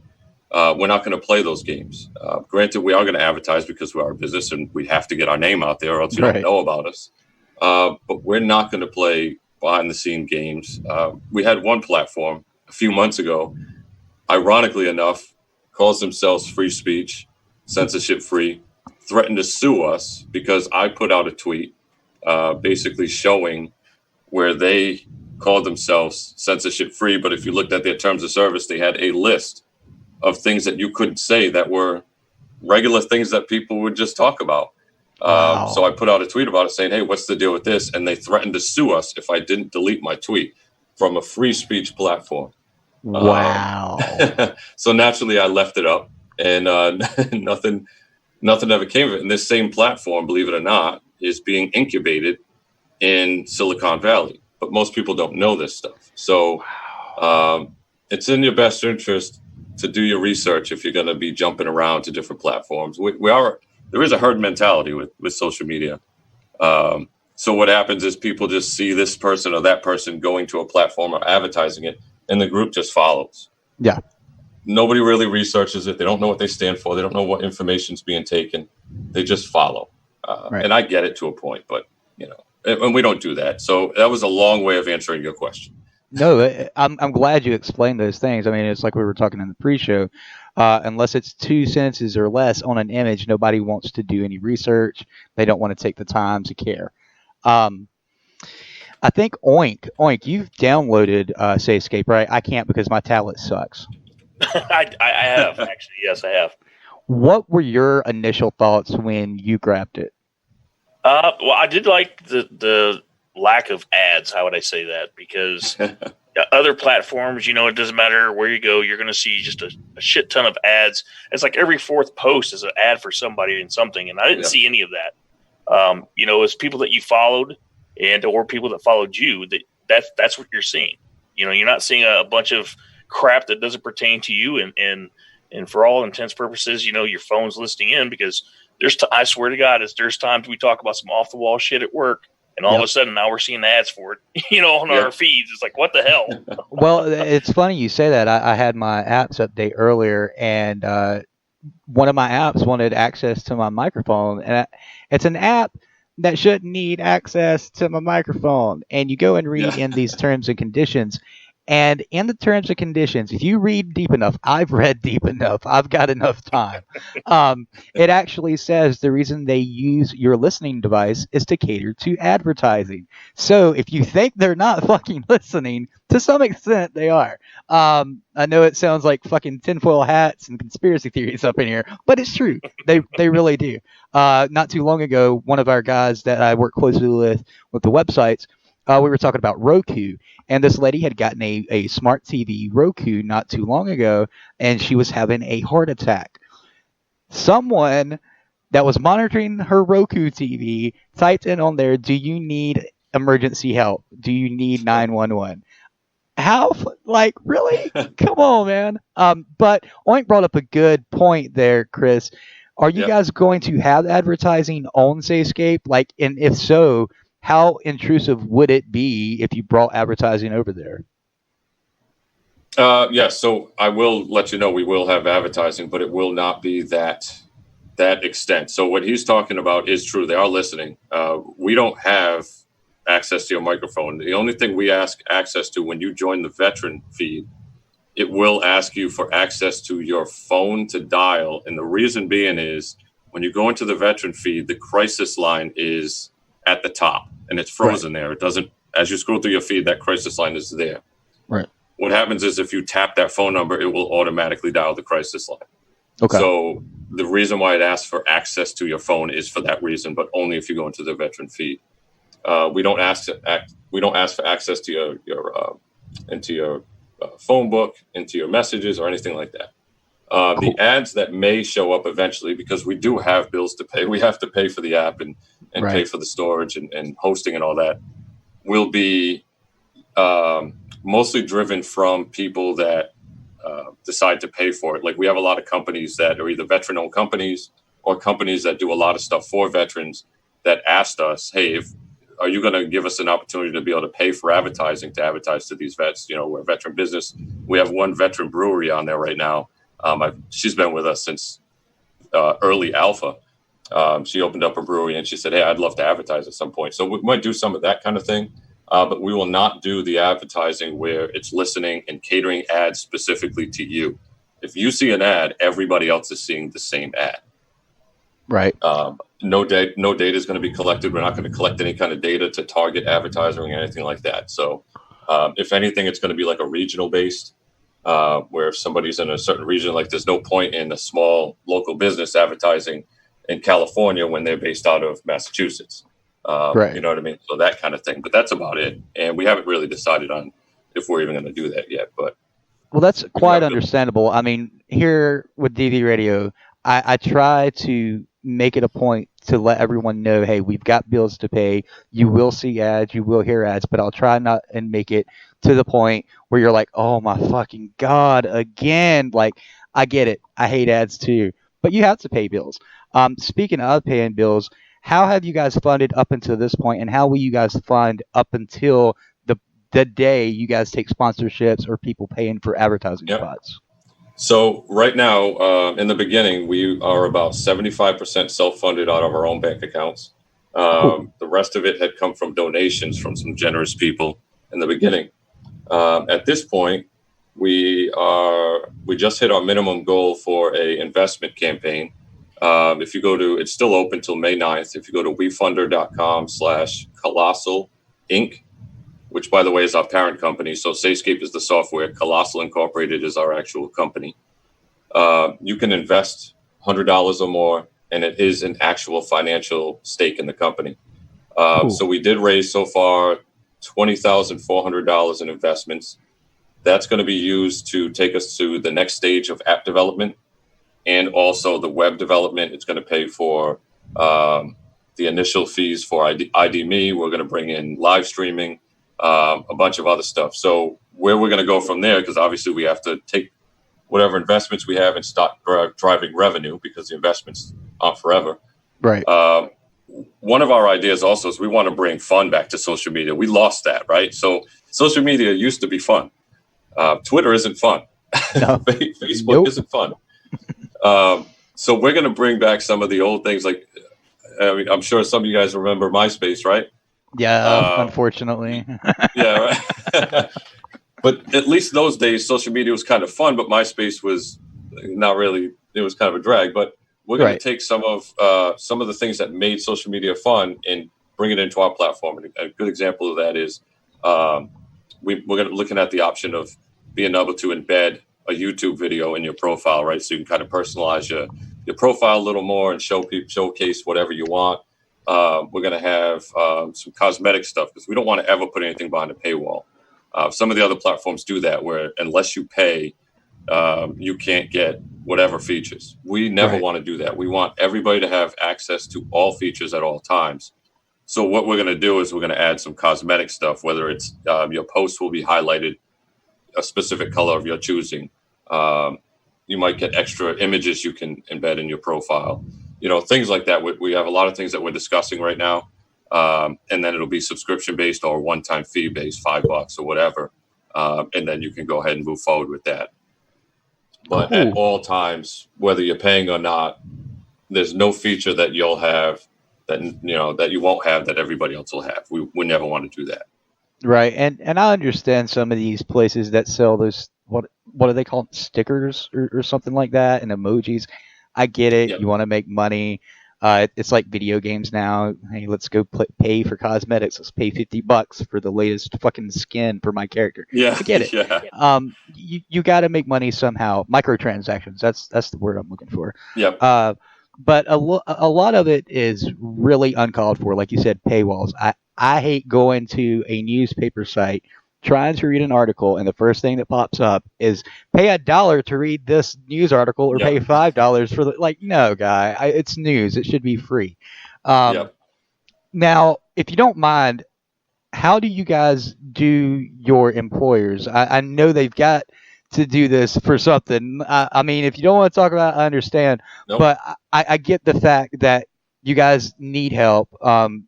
We're not going to play those games. Granted, we are going to advertise because we're our business and we have to get our name out there or else you don't know about us. But we're not going to play behind-the-scene games. We had one platform a few months ago, ironically enough, calls themselves free speech, censorship-free, threatened to sue us because I put out a tweet basically showing where they called themselves censorship-free, but if you looked at their terms of service, they had a list of things that you couldn't say that were regular things that people would just talk about. Wow. So I put out a tweet about it saying, hey, what's the deal with this? And they threatened to sue us if I didn't delete my tweet from a free speech platform. Wow. So naturally I left it up and nothing ever came of it. And this same platform, believe it or not, is being incubated in Silicon Valley. But most people don't know this stuff. So it's in your best interest to do your research if you're going to be jumping around to different platforms. There is a herd mentality with social media. So what happens is people just see this person or that person going to a platform or advertising it, and the group just follows. Yeah. Nobody really researches it. They don't know what they stand for. They don't know what information's being taken. They just follow. And I get it to a point, but and we don't do that. So that was a long way of answering your question. No, I'm glad you explained those things. I mean, it's like we were talking in the pre-show. Unless it's 2 sentences or less on an image, nobody wants to do any research. They don't want to take the time to care. I think Oink, you've downloaded SayScape, right? I can't because my tablet sucks. I have, actually. Yes, I have. What were your initial thoughts when you grabbed it? Well, I did like the lack of ads. How would I say that? Because other platforms, it doesn't matter where you go, you're going to see just a shit ton of ads. It's like every fourth post is an ad for somebody and something, and I didn't see any of that. It's people that you followed or people that followed you. That's what you're seeing. You're not seeing a bunch of crap that doesn't pertain to you, and for all intents purposes, your phone's listening in because I swear to God, there's times we talk about some off the wall shit at work. And all of a sudden, now we're seeing ads for it, on our feeds. It's like, what the hell? Well, it's funny you say that. I had my apps update earlier, and one of my apps wanted access to my microphone. And it's an app that shouldn't need access to my microphone. And you go and read in these terms and conditions. And in the terms and conditions, if you read deep enough, I've read deep enough, I've got enough time. It actually says the reason they use your listening device is to cater to advertising. So if you think they're not fucking listening, to some extent they are. I know it sounds like fucking tinfoil hats and conspiracy theories up in here, but it's true. They really do. Not too long ago, one of our guys that I work closely with the websites, we were talking about Roku, and this lady had gotten a smart TV Roku not too long ago, and she was having a heart attack. Someone that was monitoring her Roku TV typed in on there, do you need emergency help? Do you need 911? How? Like, really? Come on, man. But Oink brought up a good point there, Chris. Are you guys going to have advertising on SayScape? Like, and if so, how intrusive would it be if you brought advertising over there? Yes, so I will let you know we will have advertising, but it will not be that extent. So what he's talking about is true. They are listening. We don't have access to your microphone. The only thing we ask access to when you join the veteran feed, it will ask you for access to your phone to dial. And the reason being is when you go into the veteran feed, the crisis line is at the top and it's frozen there. It doesn't, as you scroll through your feed, that crisis line is there. Right. What happens is if you tap that phone number, it will automatically dial the crisis line. Okay. So the reason why it asks for access to your phone is for that reason, but only if you go into the veteran feed. We don't ask for access to your phone book, into your messages, or anything like that. The ads that may show up eventually, because we do have bills to pay, we have to pay for the app and pay for the storage and hosting and all that, will be mostly driven from people that decide to pay for it. Like we have a lot of companies that are either veteran-owned companies or companies that do a lot of stuff for veterans that asked us, hey, if are you going to give us an opportunity to be able to pay for advertising to advertise to these vets? We're a veteran business. We have one veteran brewery on there right now. She's been with us since early alpha. She opened up a brewery and she said, hey, I'd love to advertise at some point. So we might do some of that kind of thing, but we will not do the advertising where it's listening and catering ads specifically to you. If you see an ad, everybody else is seeing the same ad. Right. No data is going to be collected. We're not going to collect any kind of data to target advertising or anything like that. So if anything, it's going to be like a regional based, where if somebody's in a certain region, like there's no point in a small local business advertising in California when they're based out of Massachusetts. Right. You know what I mean? So that kind of thing. But that's about it. And we haven't really decided on if we're even going to do that yet. But well, that's quite understandable. I mean, here with DV Radio, I try to make it a point to let everyone know, hey, we've got bills to pay. You will see ads, you will hear ads, but I'll try not and make it to the point where you're like, oh my fucking God, again. Like, I get it. I hate ads too, but you have to pay bills. Speaking of paying bills, how have you guys funded up until this point, and how will you guys fund up until the day you guys take sponsorships or people paying for advertising spots? So right now, in the beginning, we are about 75% self-funded out of our own bank accounts. The rest of it had come from donations from some generous people in the beginning. At this point, we just hit our minimum goal for a investment campaign. If you go to, it's still open till May 9th. If you go to wefunder.com/Colossal Inc., which, by the way, is our parent company. So SayScape is the software. Colossal Incorporated is our actual company. You can invest $100 or more, and it is an actual financial stake in the company. So we did raise so far $20,400 in investments. That's going to be used to take us to the next stage of app development and also the web development. It's going to pay for the initial fees for ID.me. We're going to bring in live streaming. A bunch of other stuff. So where we're going to go from there, because obviously we have to take whatever investments we have and start driving revenue, because the investments aren't forever. Right. One of our ideas also is we want to bring fun back to social media. We lost that, right? So social media used to be fun. Twitter isn't fun. No. Facebook isn't fun. So we're going to bring back some of the old things. Like, I mean, I'm sure some of you guys remember MySpace, right? Yeah, unfortunately. Yeah, right. But at least those days, social media was kind of fun, but MySpace was not really. It was kind of a drag. But we're going to take some of the things that made social media fun and bring it into our platform. And a good example of that is we're going to looking at the option of being able to embed a YouTube video in your profile, right? So you can kind of personalize your profile a little more and showcase whatever you want. We're going to have some cosmetic stuff, because we don't want to ever put anything behind a paywall. Some of the other platforms do that, where unless you pay, you can't get whatever features. We never want to do that. We want everybody to have access to all features at all times. So what we're going to do is we're going to add some cosmetic stuff, whether it's your post will be highlighted a specific color of your choosing. You might get extra images you can embed in your profile. Things like that. We have a lot of things that we're discussing right now. And then it'll be subscription based or one-time fee based, $5 or whatever. And then you can go ahead and move forward with that. But at all times, whether you're paying or not, there's no feature that you'll have that you won't have that everybody else will have. We never want to do that. Right. And I understand some of these places that sell those, what do they call them? Stickers or something like that, and emojis. I get it. Yep. You want to make money. It's like video games now. Hey, let's go pay for cosmetics. Let's pay $50 for the latest fucking skin for my character. Yeah, I get it. Yeah. You got to make money somehow. Microtransactions. That's the word I'm looking for. Yep. But a lot of it is really uncalled for. Like you said, paywalls. I hate going to a newspaper site, trying to read an article, and the first thing that pops up is pay $1 to read this news article, or pay $5 for no, guy, it's news. It should be free. Now, if you don't mind, how do you guys do your employers? I know they've got to do this for something. I mean, if you don't want to talk about it, I understand. Nope. But I get the fact that you guys need help.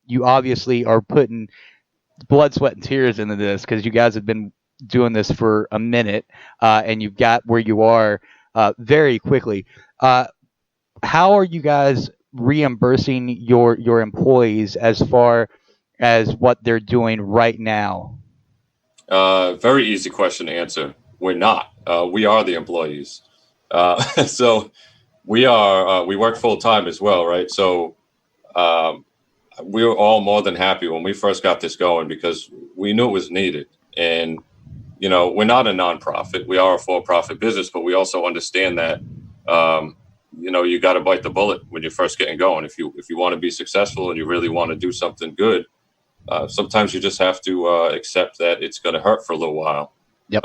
You obviously are putting blood, sweat, and tears into this because you guys have been doing this for a minute, and you've got where you are very quickly. How are you guys reimbursing your employees as far as what they're doing right now? Very easy question to answer. We're not. We are the employees. So we are. We work full time as well, right? So we were all more than happy when we first got this going because we knew it was needed. And we're not a nonprofit. We are a for-profit business, but we also understand that you got to bite the bullet when you're first getting going. If you want to be successful and you really want to do something good, sometimes you just have to accept that it's going to hurt for a little while. Yep.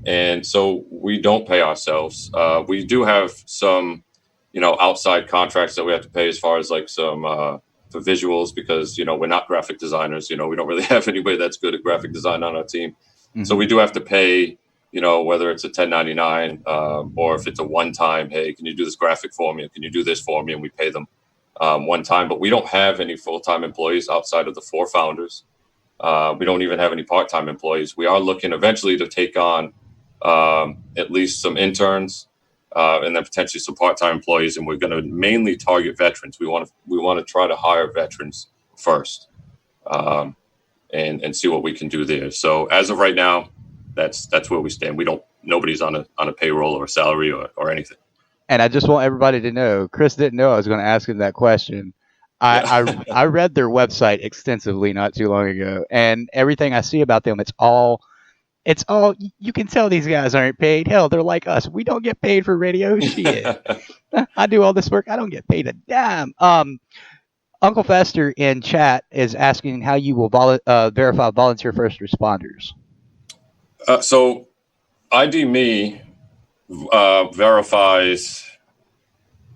And so we don't pay ourselves. We do have some, outside contracts that we have to pay as far as like some for visuals because, we're not graphic designers. We don't really have anybody that's good at graphic design on our team. Mm-hmm. So we do have to pay, whether it's a 1099 or if it's a one-time, hey, can you do this graphic for me? Can you do this for me? And we pay them one time. But we don't have any full-time employees outside of the 4 founders. We don't even have any part-time employees. We are looking eventually to take on at least some interns and then potentially some part-time employees. And we're going to mainly target veterans. We want to try to hire veterans first and see what we can do there. So as of right now, that's where we stand. Nobody's on a payroll or a salary or anything. And I just want everybody to know, Chris didn't know I was going to ask him that question. I read their website extensively not too long ago, and everything I see about them, it's all. You can tell these guys aren't paid. Hell, they're like us. We don't get paid for radio. Shit, I do all this work. I don't get paid a dime. Uncle Fester in chat is asking how you will verify volunteer first responders. So ID Me verifies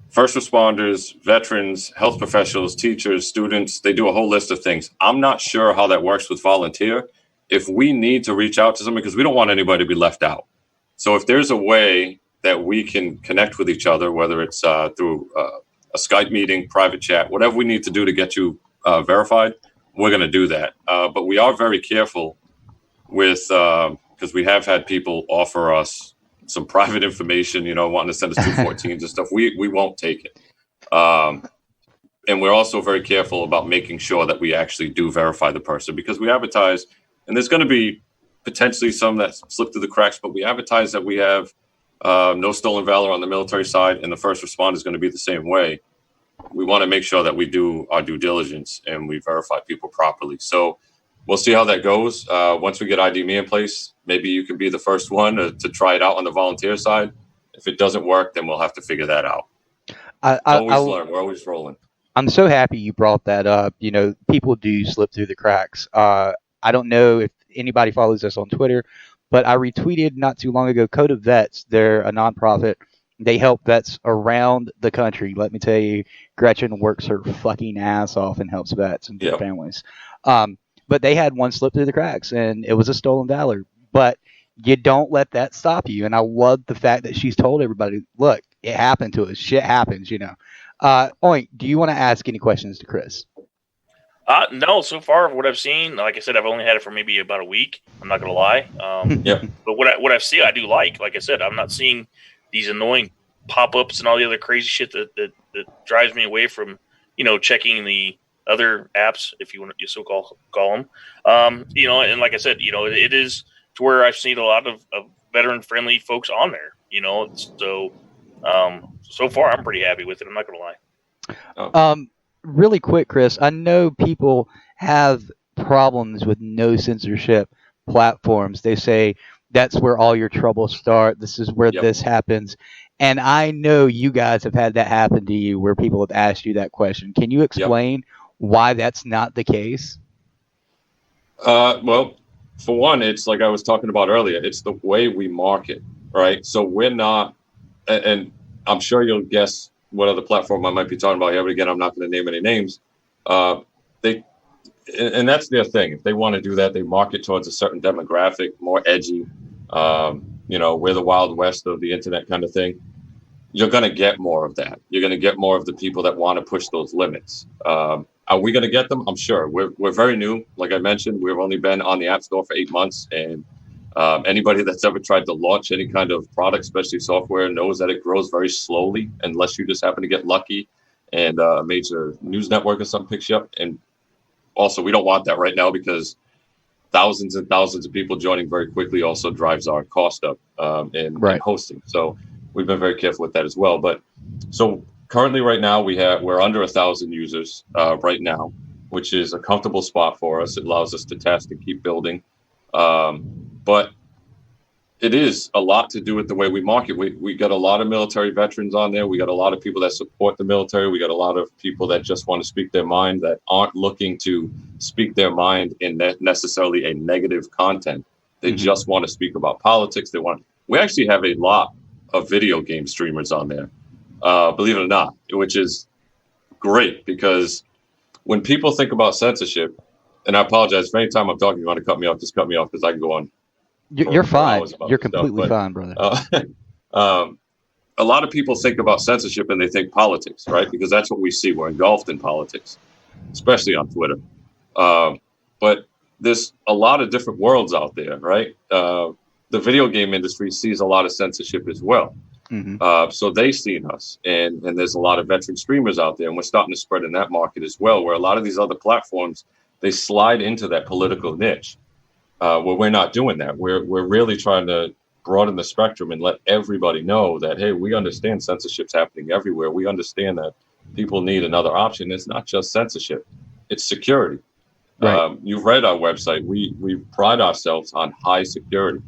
first responders, veterans, health professionals, teachers, students. They do a whole list of things. I'm not sure how that works with volunteer. If we need to reach out to someone, because we don't want anybody to be left out. So if there's a way that we can connect with each other, whether it's through a Skype meeting, private chat, whatever we need to do to get you verified, we're going to do that. But we are very careful with, because we have had people offer us some private information, wanting to send us 214s and stuff. We won't take it. And we're also very careful about making sure that we actually do verify the person because we advertise, and there's going to be potentially some that slip through the cracks, but we advertise that we have no stolen valor on the military side, and the first responder is going to be the same way. We want to make sure that we do our due diligence and we verify people properly. So we'll see how that goes. Once we get ID Me in place, maybe you can be the first one to try it out on the volunteer side. If it doesn't work, then we'll have to figure that out. Learn. We're always rolling. I'm so happy you brought that up. People do slip through the cracks. I don't know if anybody follows us on Twitter, but I retweeted not too long ago Code of Vets. They're a nonprofit. They help vets around the country. Let me tell you, Gretchen works her fucking ass off and helps vets and their families. But they had one slip through the cracks, and it was a stolen valor. But you don't let that stop you. And I love the fact that she's told everybody, look, it happened to us. Shit happens, Oink, do you want to ask any questions to Chris? No, so far what I've seen, like I said, I've only had it for maybe about a week. I'm not going to lie. But what I've seen, I do like I said, I'm not seeing these annoying pop-ups and all the other crazy shit that drives me away from, checking the other apps, if you want to so call them. And like I said, it is to where I've seen a lot of veteran-friendly folks on there, so far I'm pretty happy with it. I'm not going to lie. Really quick, Chris, I know people have problems with no censorship platforms. They say that's where all your troubles start. This is where this happens. And I know you guys have had that happen to you where people have asked you that question. Can you explain why that's not the case? Well, for one, it's like I was talking about earlier. It's the way we market, right? So we're not, and I'm sure you'll guess what other platform I might be talking about here, but again, I'm not going to name any names. And that's their thing. If they want to do that, they market towards a certain demographic, more edgy. We're the Wild West of the internet kind of thing. you're going to get more of that. You're going to get more of the people that want to push those limits. Are we going to get them? I'm sure. We're very new. Like I mentioned, we've only been on the App Store for 8 months. And anybody that's ever tried to launch any kind of product, especially software, knows that it grows very slowly unless you just happen to get lucky and a major news network or something picks you up. And also, we don't want that right now because thousands and thousands of people joining very quickly also drives our cost up in hosting. So we've been very careful with that as well. But so currently right now we're under 1,000 users right now, which is a comfortable spot for us. It allows us to test and keep building. But it is a lot to do with the way we market. We got a lot of military veterans on there. We got a lot of people that support the military. We got a lot of people that just want to speak their mind, that aren't looking to speak their mind in necessarily a negative content. They just want to speak about politics. We actually have a lot of video game streamers on there, believe it or not, which is great because when people think about censorship, and I apologize for any time I'm talking, you want to cut me off, just cut me off because I can go on. You're fine. You're completely fine, brother. A lot of people think about censorship and they think politics, right? Because that's what we see. We're engulfed in politics, especially on Twitter. But there's a lot of different worlds out there, right? The video game industry sees a lot of censorship as well. So they've seen us, and there's a lot of veteran streamers out there, and we're starting to spread in that market as well, where a lot of these other platforms, they slide into that political niche. Where we're not doing that. We're really trying to broaden the spectrum and let everybody know that, hey, we understand censorship's happening everywhere. We understand that people need another option. It's not just censorship. It's security. Right. You've read our website. We pride ourselves on high security.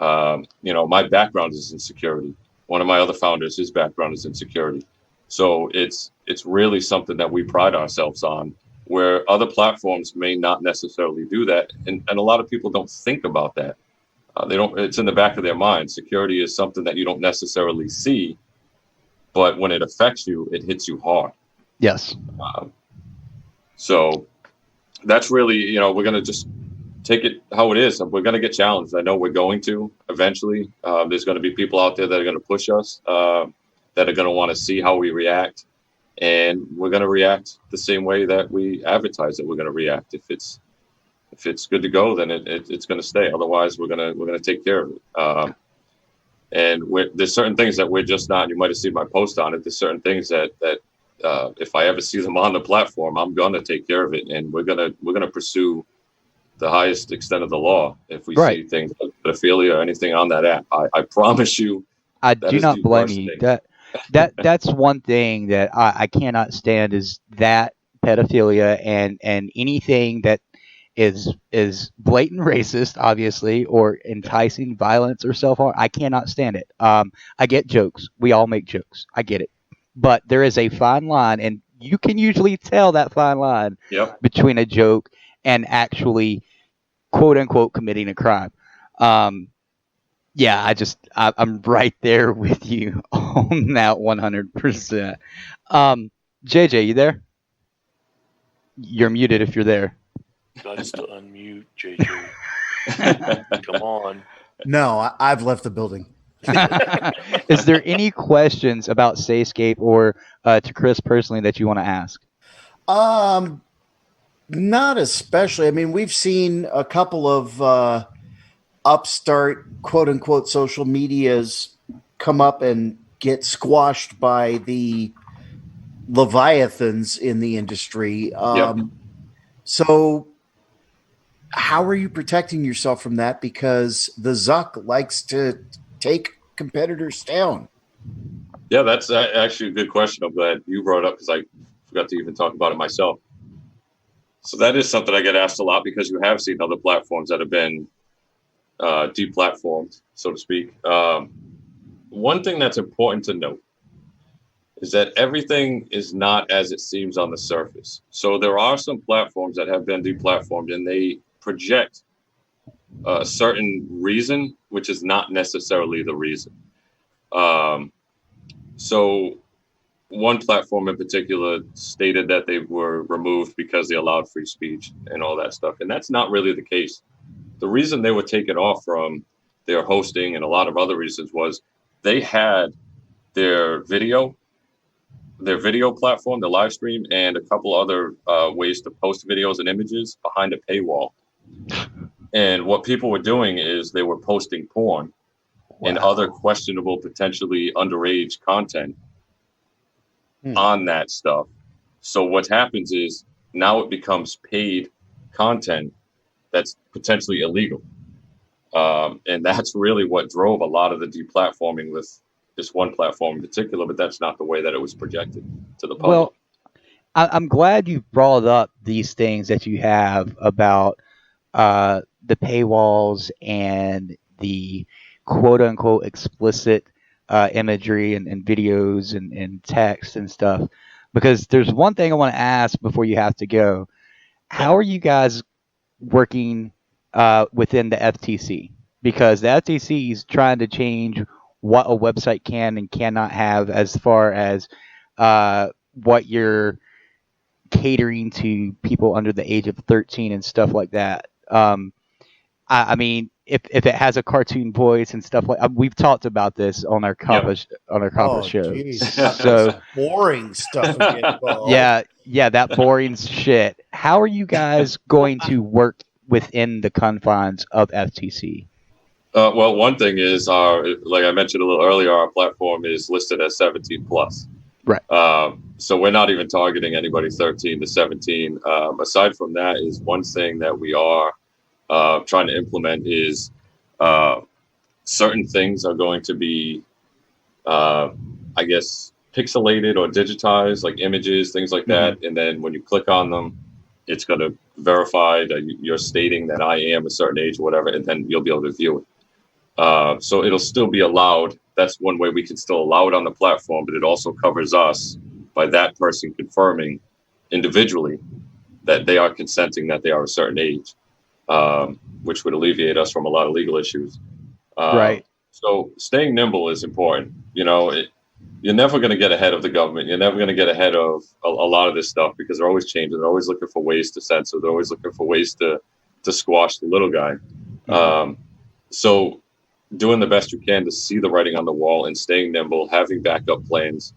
My background is in security. One of my other founders, his background is in security. So it's really something that we pride ourselves on, where other platforms may not necessarily do that. And a lot of people don't think about that. It's in the back of their mind. Security is something that you don't necessarily see, but when it affects you, it hits you hard. Yes. So that's really, we're going to just take it how it is. We're going to get challenged. I know we're going to eventually. There's going to be people out there that are going to push us, that are going to want to see how we react. And we're going to react the same way that we advertise that we're going to react. If it's good to go, then it's going to stay. Otherwise, we're going to take care of it. And there's certain things that we're just not. You might have seen my post on it. There's certain things that if I ever see them on the platform, I'm going to take care of it, and we're going to pursue the highest extent of the law if we see things like pedophilia or anything on that app. I promise you. I do not blame you. That's one thing that I cannot stand is that pedophilia and anything that is blatant racist, obviously, or enticing violence or self-harm. I cannot stand it. I get jokes. We all make jokes. I get it. But there is a fine line, and you can usually tell that fine line between a joke and actually, quote unquote, committing a crime. Yeah, I'm right there with you on that 100%. JJ, you there? You're muted if you're there. Nice to unmute, JJ. Come on. No, I've left the building. Is there any questions about SayScape or to Chris personally that you want to ask? Not especially. I mean, we've seen a couple of upstart, quote unquote, social medias come up and get squashed by the leviathans in the industry. So how are you protecting yourself from that? Because the Zuck likes to take competitors down. Yeah, that's actually a good question. I'm glad you brought it up because I forgot to even talk about it myself. So that is something I get asked a lot because you have seen other platforms that have been deplatformed, so to speak. One thing that's important to note is that everything is not as it seems on the surface. So there are some platforms that have been deplatformed and they project a certain reason, which is not necessarily the reason. So one platform in particular stated that they were removed because they allowed free speech and all that stuff. And that's not really the case. The reason they were taken off from their hosting and a lot of other reasons was they had their video platform, the live stream, and a couple other ways to post videos and images behind a paywall. And what people were doing is they were posting porn and other questionable, potentially underage content on that stuff. So what happens is now it becomes paid content that's potentially illegal. And that's really what drove a lot of the deplatforming with this one platform in particular, but that's not the way that it was projected to the public. Well, I'm glad you brought up these things that you have about the paywalls and the quote unquote explicit imagery and videos and text and stuff. Because there's one thing I want to ask before you have to go. How are you guys working within the FTC? Because the FTC is trying to change what a website can and cannot have as far as what you're catering to people under the age of 13 and stuff like that. I mean, if it has a cartoon voice and stuff like, we've talked about this on our Kappa show. Geez. So boring stuff. yeah, that boring shit. How are you guys going to work within the confines of FTC? Well, one thing is, like I mentioned a little earlier, our platform is listed as 17 plus. Right. So we're not even targeting anybody 13 to 17. Aside from that, is one thing that we are trying to implement is certain things are going to be, I guess, pixelated or digitized, like images, things like that. And then when you click on them, it's going to verify that you're stating that I am a certain age or whatever, and then you'll be able to view it. So it'll still be allowed. That's one way we can still allow it on the platform, but it also covers us by that person confirming individually that they are consenting that they are a certain age, which would alleviate us from a lot of legal issues. Right. So staying nimble is important. You know, you're never going to get ahead of the government. You're never going to get ahead of a lot of this stuff because they're always changing. They're always looking for ways to censor. They're always looking for ways to squash the little guy. So doing the best you can to see the writing on the wall and staying nimble, having backup plans.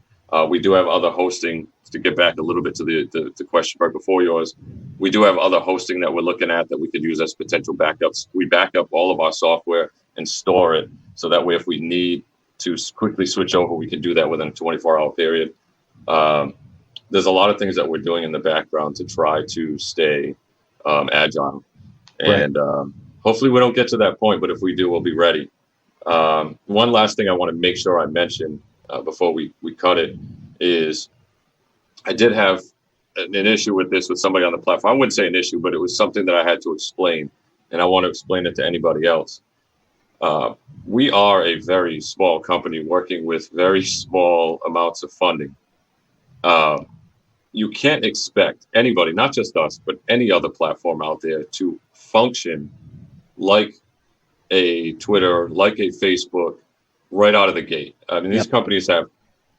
We do have other hosting, to get back a little bit to the question right before yours. We do have other hosting that we're looking at that we could use as potential backups. We back up all of our software and store it so that way if we need to quickly switch over, we can do that within a 24-hour period. There's a lot of things that we're doing in the background to try to stay agile. And hopefully we don't get to that point, but if we do, we'll be ready. One last thing I want to make sure I mention before we cut it is I did have an issue with this with somebody on the platform. I wouldn't say an issue, but it was something that I had to explain, and I want to explain it to anybody else. We are a very small company working with very small amounts of funding. You can't expect anybody, not just us, but any other platform out there to function like a Twitter, like a Facebook, right out of the gate. I mean, these companies have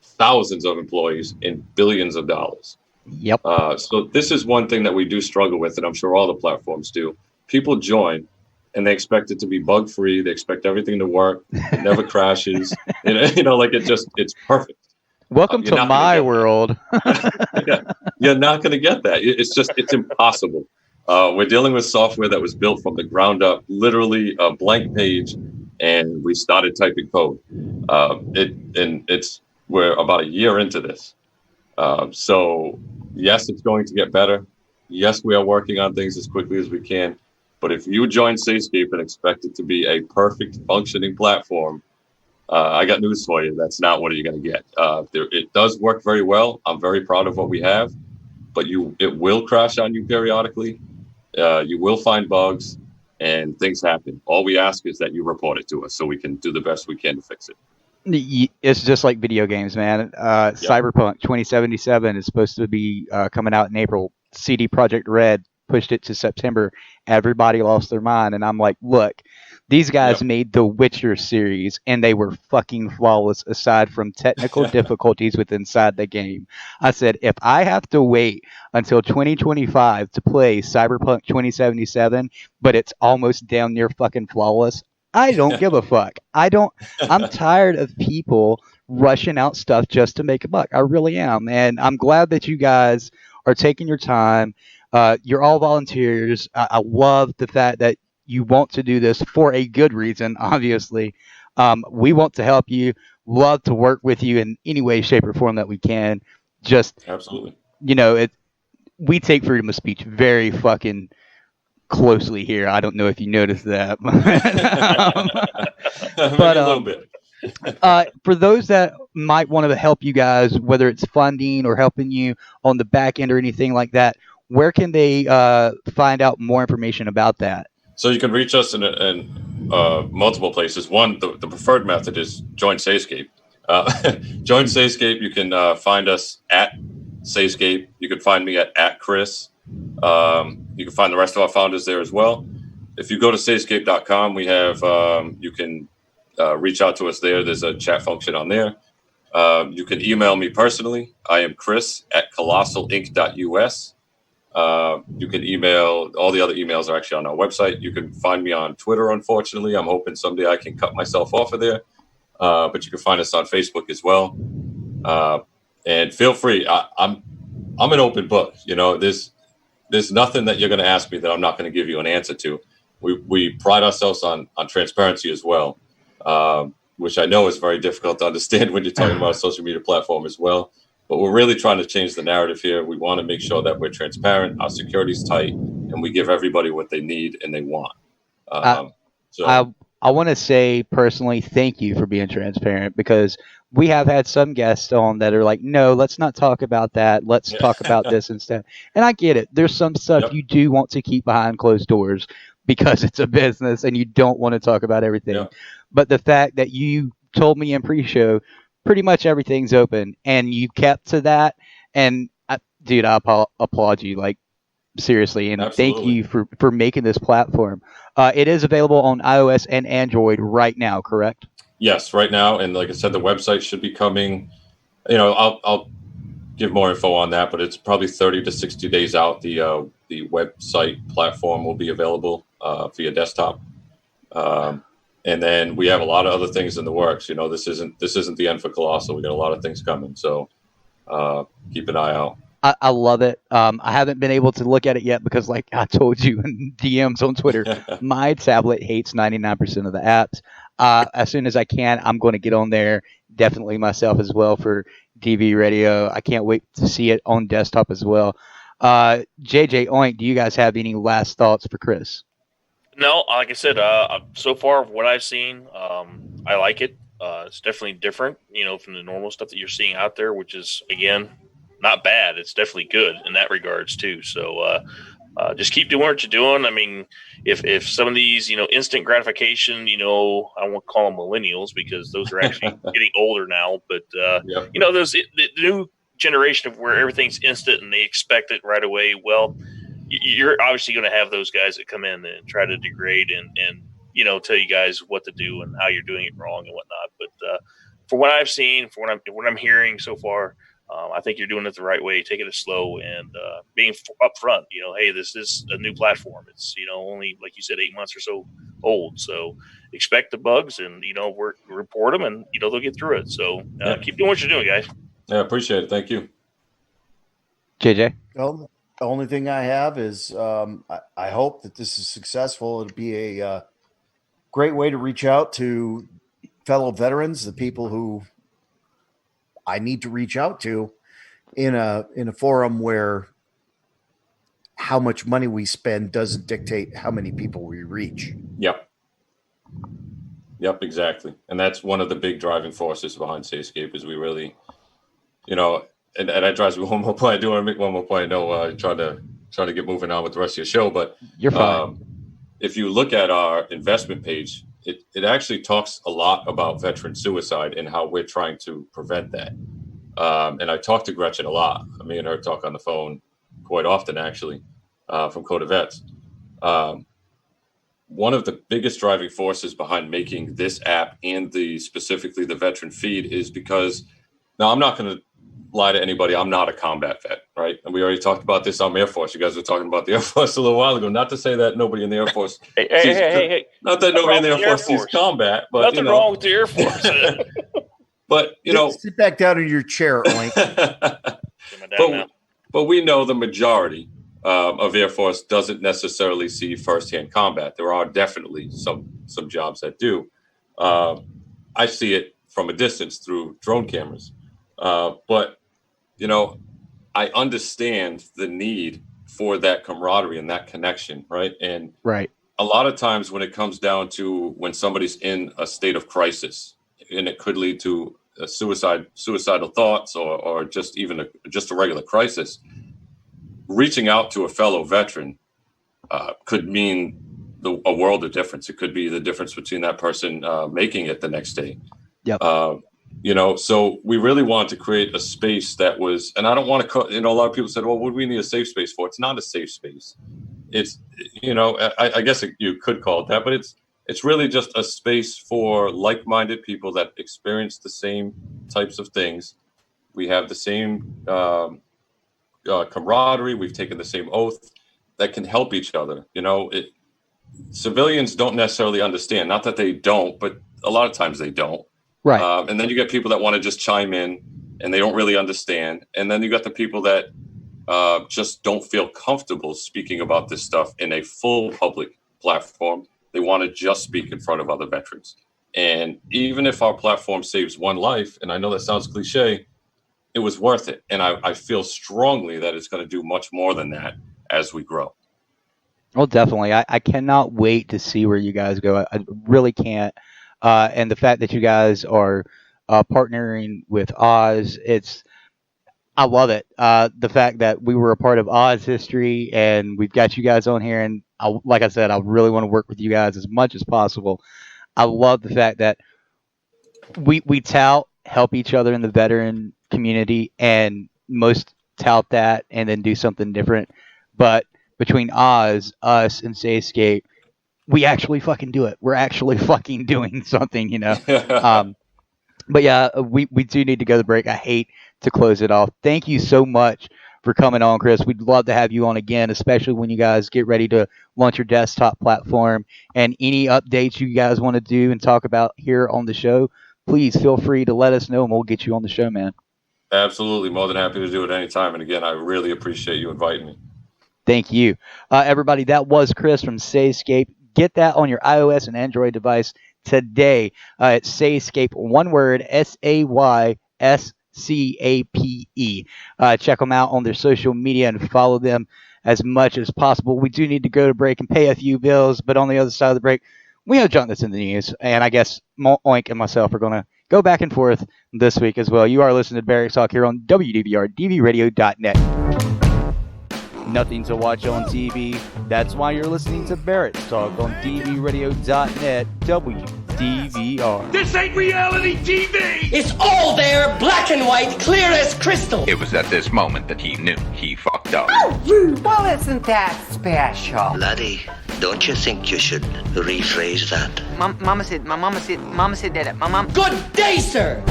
thousands of employees and billions of dollars. Yep. So this is one thing that we do struggle with, and I'm sure all the platforms do. People join, and they expect it to be bug-free. They expect everything to work. It never crashes. Like it's perfect. Welcome to my world. You're not going to get that. It's impossible. We're dealing with software that was built from the ground up, literally a blank page, and we started typing code. We're about a year into this. So yes, it's going to get better. Yes, we are working on things as quickly as we can. But if you join SayScape and expect it to be a perfect functioning platform, I got news for you. That's not what you're going to get. It does work very well. I'm very proud of what we have, but it will crash on you periodically. You will find bugs and things happen. All we ask is that you report it to us so we can do the best we can to fix it. It's just like video games, man. Cyberpunk 2077 is supposed to be coming out in April. CD Projekt Red pushed it to September. Everybody lost their mind, and I'm like, look, these guys made the Witcher series, and they were fucking flawless aside from technical difficulties with inside the game. I said, if I have to wait until 2025 to play Cyberpunk 2077, but it's almost damn near fucking flawless, I don't give a fuck. I'm tired of people rushing out stuff just to make a buck. I really am. And I'm glad that you guys are taking your time. You're all volunteers. I love the fact that you want to do this for a good reason, obviously. We want to help you, love to work with you in any way, shape, or form that we can. Just, Absolutely. We take freedom of speech very fucking closely here. I don't know if you noticed that. Maybe a little bit. For those that might want to help you guys, whether it's funding or helping you on the back end or anything like that, where can they find out more information about that? So you can reach us in multiple places. One, the preferred method is join SayScape. Join SayScape. You can find us at SayScape. You can find me at Chris. You can find the rest of our founders there as well. If you go to SayScape.com, we have you can reach out to us there. There's a chat function on there. You can email me personally. I am Chris at colossalinc.us. You can email, all the other emails are actually on our website. You can find me on Twitter, unfortunately. I'm hoping someday I can cut myself off of there. But you can find us on Facebook as well. And feel free. I'm an open book. There's nothing that you're going to ask me that I'm not going to give you an answer to. We pride ourselves on transparency as well, which I know is very difficult to understand when you're talking about a social media platform as well. But we're really trying to change the narrative here. We want to make sure that we're transparent, our security's tight, and we give everybody what they need and they want. I want to say personally, thank you for being transparent, because we have had some guests on that are like, no, let's not talk about that. Let's talk about this instead. And I get it. There's some stuff you do want to keep behind closed doors because it's a business and you don't want to talk about everything. Yeah. But the fact that you told me in pre-show, pretty much everything's open, and you kept to that. And dude, I applaud you. Like, seriously, and thank you for making this platform. It is available on iOS and Android right now, correct? Yes, right now. And like I said, the website should be coming. I'll give more info on that, but it's probably 30 to 60 days out. The website platform will be available via desktop. And then we have a lot of other things in the works. This isn't the end for Colossal. We got a lot of things coming. So keep an eye out. I love it. I haven't been able to look at it yet because, like I told you in DMs on Twitter, my tablet hates 99% of the apps. As soon as I can, I'm going to get on there. Definitely myself as well for DV Radio. I can't wait to see it on desktop as well. JJ Oink, do you guys have any last thoughts for Chris? No, like I said, so far what I've seen, I like it. It's definitely different, from the normal stuff that you're seeing out there, which is, again, not bad. It's definitely good in that regards too. So just keep doing what you're doing. I mean, if some of these, instant gratification, I won't call them millennials because those are actually getting older now. But those the new generation of where everything's instant and they expect it right away. Well, you're obviously going to have those guys that come in and try to degrade and tell you guys what to do and how you're doing it wrong and whatnot. But for what I've seen, for what I'm hearing so far, I think you're doing it the right way, taking it slow and being upfront. Hey, this is a new platform. It's only, like you said, 8 months or so old. So expect the bugs and report them and they'll get through it. So keep doing what you're doing, guys. Yeah, appreciate it. Thank you, JJ. Well, the only thing I have is I hope that this is successful. It'll be a great way to reach out to fellow veterans, the people who I need to reach out to in a forum where how much money we spend doesn't dictate how many people we reach. Yep, exactly. And that's one of the big driving forces behind SayScape is we really, and that drives me one more point. I do want to make one more point. I know trying to get moving on with the rest of your show, but you're fine. If you look at our investment page, it actually talks a lot about veteran suicide and how we're trying to prevent that. And I talk to Gretchen a lot. Me and her talk on the phone quite often, actually, from Coda Vets. One of the biggest driving forces behind making this app and specifically the veteran feed is because now I'm not going to lie to anybody. I'm not a combat vet, right? And we already talked about this on Air Force. You guys were talking about the Air Force a little while ago. Not to say that nobody in the Air Force Hey. Not that nobody in the Air Force sees combat, but nothing wrong with the Air Force. But sit back down in your chair, Oink. but we know the majority of Air Force doesn't necessarily see firsthand combat. There are definitely some jobs that do. I see it from a distance through drone cameras. But, I understand the need for that camaraderie and that connection, right? And a lot of times when it comes down to when somebody's in a state of crisis, and it could lead to suicidal thoughts or just even a regular crisis, reaching out to a fellow veteran could mean a world of difference. It could be the difference between that person making it the next day. Yep. So we really wanted to create a space that was, and I don't want to, a lot of people said, well, what do we need a safe space for? It's not a safe space. It's, I guess you could call it that, but it's really just a space for like-minded people that experience the same types of things. We have the same camaraderie. We've taken the same oath that can help each other. Civilians don't necessarily understand. Not that they don't, but a lot of times they don't. Right. And then you get people that want to just chime in and they don't really understand. And then you got the people that just don't feel comfortable speaking about this stuff in a full public platform. They want to just speak in front of other veterans. And even if our platform saves one life, and I know that sounds cliche, it was worth it. And I feel strongly that it's going to do much more than that as we grow. Well, definitely. I cannot wait to see where you guys go. I really can't. And the fact that you guys are partnering with Oz, I love it. The fact that we were a part of Oz history and we've got you guys on here. And like I said, I really want to work with you guys as much as possible. I love the fact that we help each other in the veteran community, and most tout that and then do something different. But between Oz, us, and SayScape, we actually fucking do it. We're actually fucking doing something, But yeah, we do need to go to break. I hate to close it off. Thank you so much for coming on, Chris. We'd love to have you on again, especially when you guys get ready to launch your desktop platform. And any updates you guys want to do and talk about here on the show, please feel free to let us know and we'll get you on the show, man. Absolutely. More than happy to do it anytime. And again, I really appreciate you inviting me. Thank you. Everybody, that was Chris from SayScape. Get that on your iOS and Android device today. It's SayScape, one word, SayScape. Check them out on their social media and follow them as much as possible. We do need to go to break and pay a few bills, but on the other side of the break, we have junk that's in the news. And I guess Oink and myself are going to go back and forth this week as well. You are listening to Barracks Talk here on WDVR, DVRadio.net. Nothing to watch on TV. That's why you're listening to Barrett's Talk on DVRadio.net, WDVR. This ain't reality TV! It's all there, black and white, clear as crystal! It was at this moment that he knew he fucked up. Oh, well, isn't that special? Laddie, don't you think you should rephrase that? Mama said that. Mama. Good day, sir!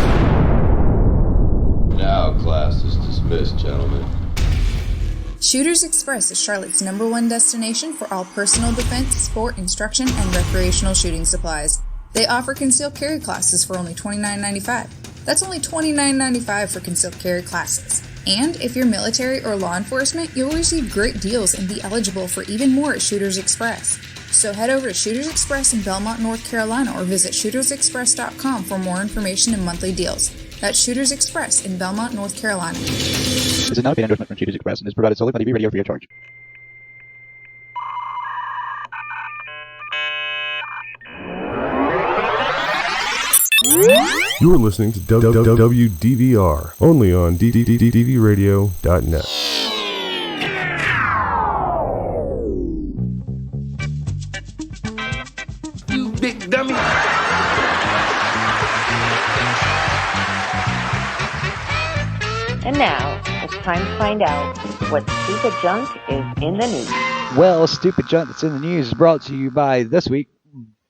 Now class is dismissed, gentlemen. Shooters Express is Charlotte's #1 destination for all personal defense, sport, instruction, and recreational shooting supplies. They offer concealed carry classes for only $29.95. That's only $29.95 for concealed carry classes. And if you're military or law enforcement, you'll receive great deals and be eligible for even more at Shooters Express. So head over to Shooters Express in Belmont, North Carolina, or visit shootersexpress.com for more information and monthly deals. That's Shooters Express in Belmont, North Carolina. This is not a paid endorsement from Shooters Express and is provided solely by DV Radio free of charge. You are listening to WDVR, only on DVRadio.net. You big dummy! And now, it's time to find out what stupid junk is in the news. Well, stupid junk that's in the news is brought to you by this week,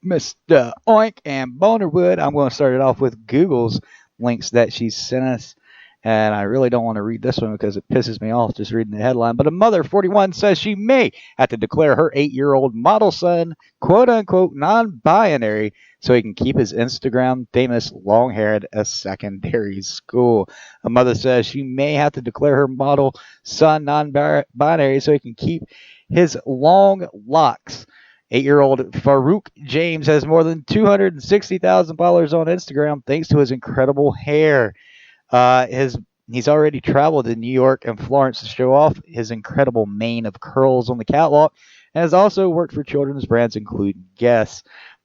Mr. Oink and Bonerwood. I'm going to start it off with Google's links that she sent us. And I really don't want to read this one because it pisses me off just reading the headline. But a mother, 41, says she may have to declare her 8-year-old model son, quote-unquote, non-binary so he can keep his Instagram famous long hair at a secondary school. A mother says she may have to declare her model son non-binary so he can keep his long locks. 8-year-old Farouk James has more than 260,000 followers on Instagram thanks to his incredible hair. He's already traveled to New York and Florence to show off his incredible mane of curls on the catwalk, and has also worked for children's brands including Guess.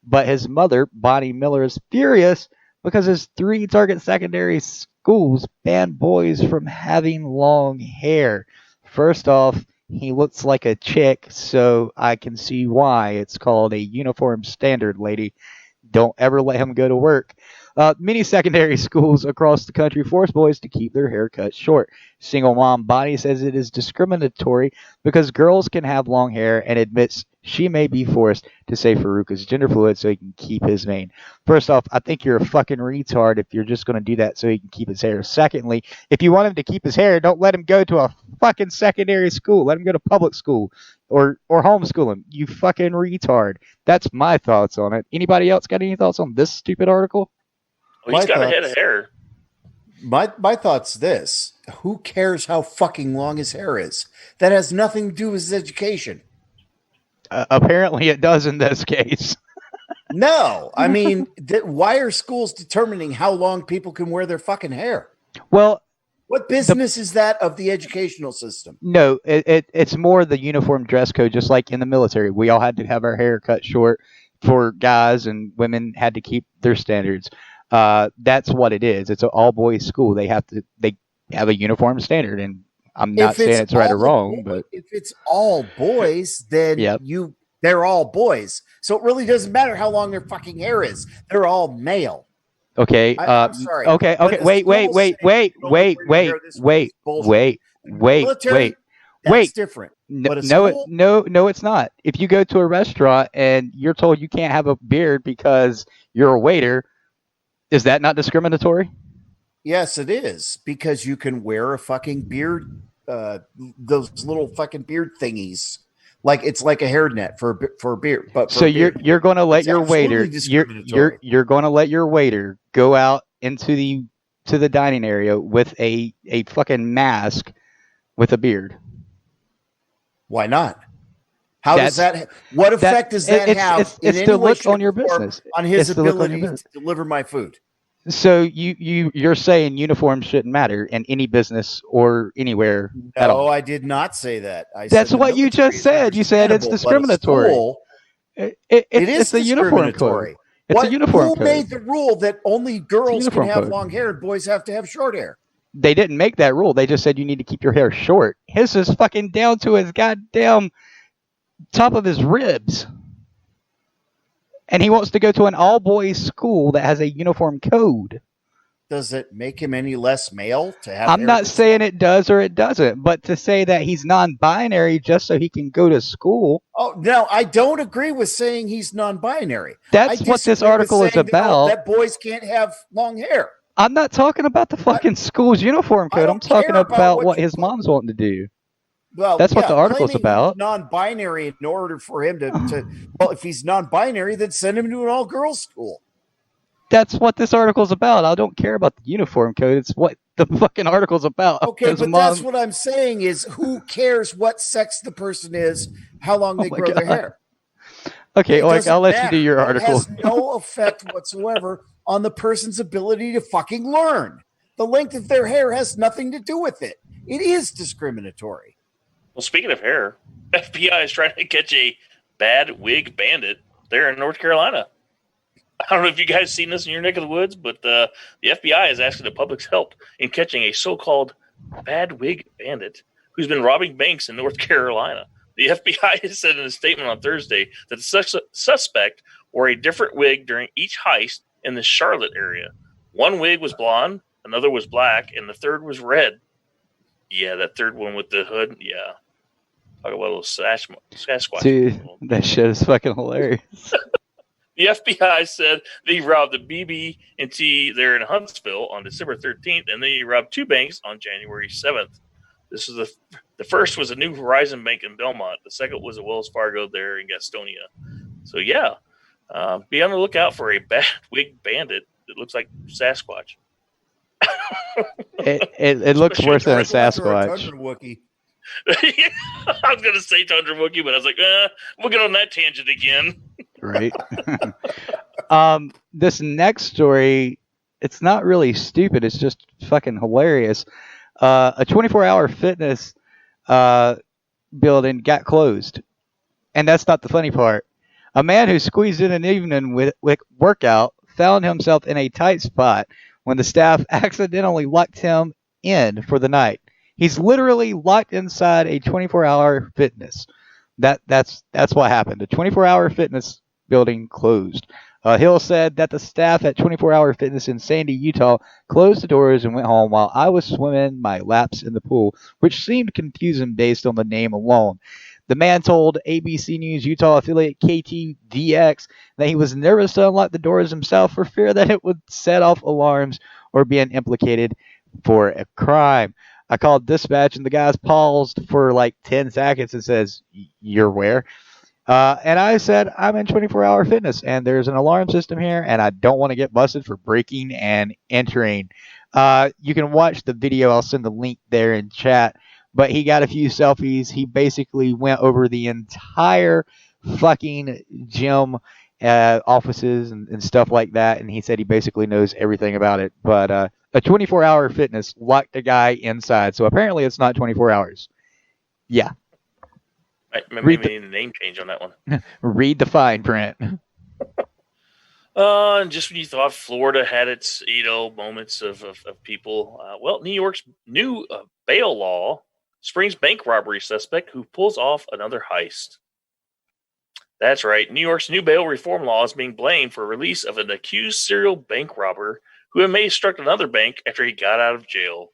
But his mother, Bonnie Miller, is furious because his 3 target secondary schools ban boys from having long hair. First off, he looks like a chick, so I can see why it's called a uniform standard, lady. Don't ever let him go to work. Many secondary schools across the country force boys to keep their hair cut short. Single mom Bonnie says it is discriminatory because girls can have long hair and admits she may be forced to say Farouk is gender fluid so he can keep his mane. First off, I think you're a fucking retard if you're just going to do that so he can keep his hair. Secondly, if you want him to keep his hair, don't let him go to a fucking secondary school. Let him go to public school or homeschool him. You fucking retard. That's my thoughts on it. Anybody else got any thoughts on this stupid article? Well, he's got a head of hair. My thought's this. Who cares how fucking long his hair is? That has nothing to do with his education. Apparently it does in this case. No. I mean, why are schools determining how long people can wear their fucking hair? Well, what business is that of the educational system? No, it's more the uniform dress code, just like in the military. We all had to have our hair cut short for guys, and women had to keep their standards. That's what it is. It's an all-boys school. They have a uniform standard, and I'm not saying it's right or wrong, but if it's all boys, then they're all boys. So it really doesn't matter how long their fucking hair is. They're all male. Okay. I'm sorry. Okay. Wait. That's different. No, it's not. If you go to a restaurant and you're told you can't have a beard because you're a waiter, is that not discriminatory? Yes, it is, because you can wear a fucking beard, those little fucking beard thingies, like it's like a hairnet for a beard. But so you're going to let your waiter you're going to let your waiter go out into the dining area with a fucking mask with a beard? Why not? What effect does that have in any way, shape, on your business on his ability to deliver my food? So you're saying uniforms shouldn't matter in any business or anywhere at all? No, I did not say that. That's what you just said. You said it's discriminatory. It's a uniform code. It's a uniform code. Who made the rule that only girls can have long hair and boys have to have short hair? They didn't make that rule. They just said you need to keep your hair short. His is fucking down to his goddamn top of his ribs. And he wants to go to an all-boys school that has a uniform code. Does it make him any less male to have? I'm not saying it does or it doesn't, but to say that he's non-binary just so he can go to school. Oh, no, I don't agree with saying he's non-binary. That's what this article is about. That boys can't have long hair. I'm not talking about the fucking school's uniform code. I'm talking about what his mom's wanting to do. Well, that's what the article's about. Non-binary in order for him to well, if he's non-binary, then send him to an all-girls school. That's what this article's about. I don't care about the uniform code. It's what the fucking article's about. Okay, but that's what I'm saying is, who cares what sex the person is, how long they grow their hair? Okay, I'll let you do your article. It has no effect whatsoever on the person's ability to fucking learn. The length of their hair has nothing to do with it. It is discriminatory. Well, speaking of hair, FBI is trying to catch a bad wig bandit there in North Carolina. I don't know if you guys seen this in your neck of the woods, but the FBI is asking the public's help in catching a so-called bad wig bandit who's been robbing banks in North Carolina. The FBI has said in a statement on Thursday that the suspect wore a different wig during each heist in the Charlotte area. One wig was blonde, another was black, and the third was red. Yeah, that third one with the hood, yeah. Talk about a little Sasquatch. Dude, that shit is fucking hilarious. The FBI said that he robbed the BB&T there in Huntsville on December 13th, and then he robbed 2 banks on January 7th. This is the first was a New Horizon Bank in Belmont. The second was a Wells Fargo there in Gastonia. So yeah, be on the lookout for a wig bandit that looks like Sasquatch. It looks worse than a Sasquatch. I was going to say Tundra Wookiee, but I was like, we'll get on that tangent again. Right. This next story, it's not really stupid. It's just fucking hilarious. A 24-hour fitness building got closed. And that's not the funny part. A man who squeezed in an evening with workout found himself in a tight spot when the staff accidentally locked him in for the night. He's literally locked inside a 24-hour fitness. That's what happened. A 24-hour fitness building closed. Hill said that the staff at 24-hour fitness in Sandy, Utah, closed the doors and went home while I was swimming my laps in the pool, which seemed confusing based on the name alone. The man told ABC News Utah affiliate KTVX that he was nervous to unlock the doors himself for fear that it would set off alarms or being implicated for a crime. I called dispatch and the guys paused for like 10 seconds and says, "You're where?" And I said, "I'm in 24-hour fitness and there's an alarm system here and I don't want to get busted for breaking and entering." You can watch the video. I'll send the link there in chat. But he got a few selfies. He basically went over the entire fucking gym offices and stuff like that. And he said he basically knows everything about it. But a 24-hour fitness locked the guy inside. So apparently it's not 24 hours. Yeah. Maybe we need a name change on that one. Read the fine print. And just when you thought Florida had its, moments of people, well, New York's new bail law springs bank robbery suspect who pulls off another heist. That's right. New York's new bail reform law is being blamed for release of an accused serial bank robber who may have struck another bank after he got out of jail.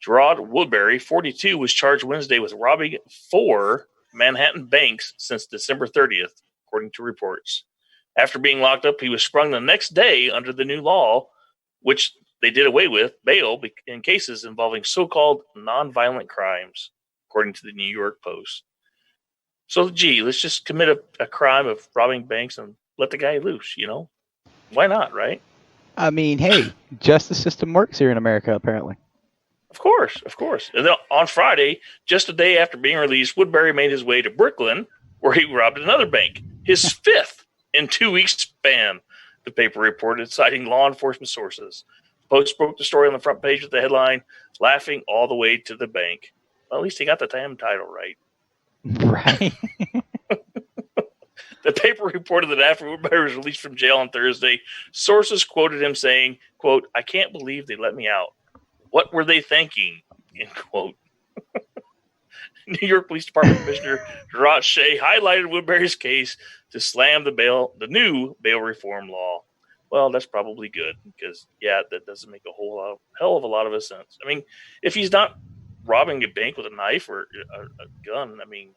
Gerard Woodbury, 42, was charged Wednesday with robbing 4 Manhattan banks since December 30th, according to reports. After being locked up, he was sprung the next day under the new law, which they did away with bail in cases involving so-called nonviolent crimes, according to the New York Post. So, let's just commit a crime of robbing banks and let the guy loose, Why not, right? I mean, hey, justice system works here in America, apparently. Of course. And then on Friday, just a day after being released, Woodbury made his way to Brooklyn, where he robbed another bank, his 5th in 2 weeks span, the paper reported, citing law enforcement sources. Post broke the story on the front page with the headline, "Laughing All the Way to the Bank." Well, at least he got the damn title right. Right. The paper reported that after Woodbury was released from jail on Thursday, sources quoted him saying, quote, "I can't believe they let me out. What were they thinking?" End quote. New York Police Department Commissioner Gerard Shea highlighted Woodbury's case to slam the new bail reform law. Well, that's probably good because, that doesn't make a hell of a lot of sense. I mean, if he's not robbing a bank with a knife or a gun, I mean,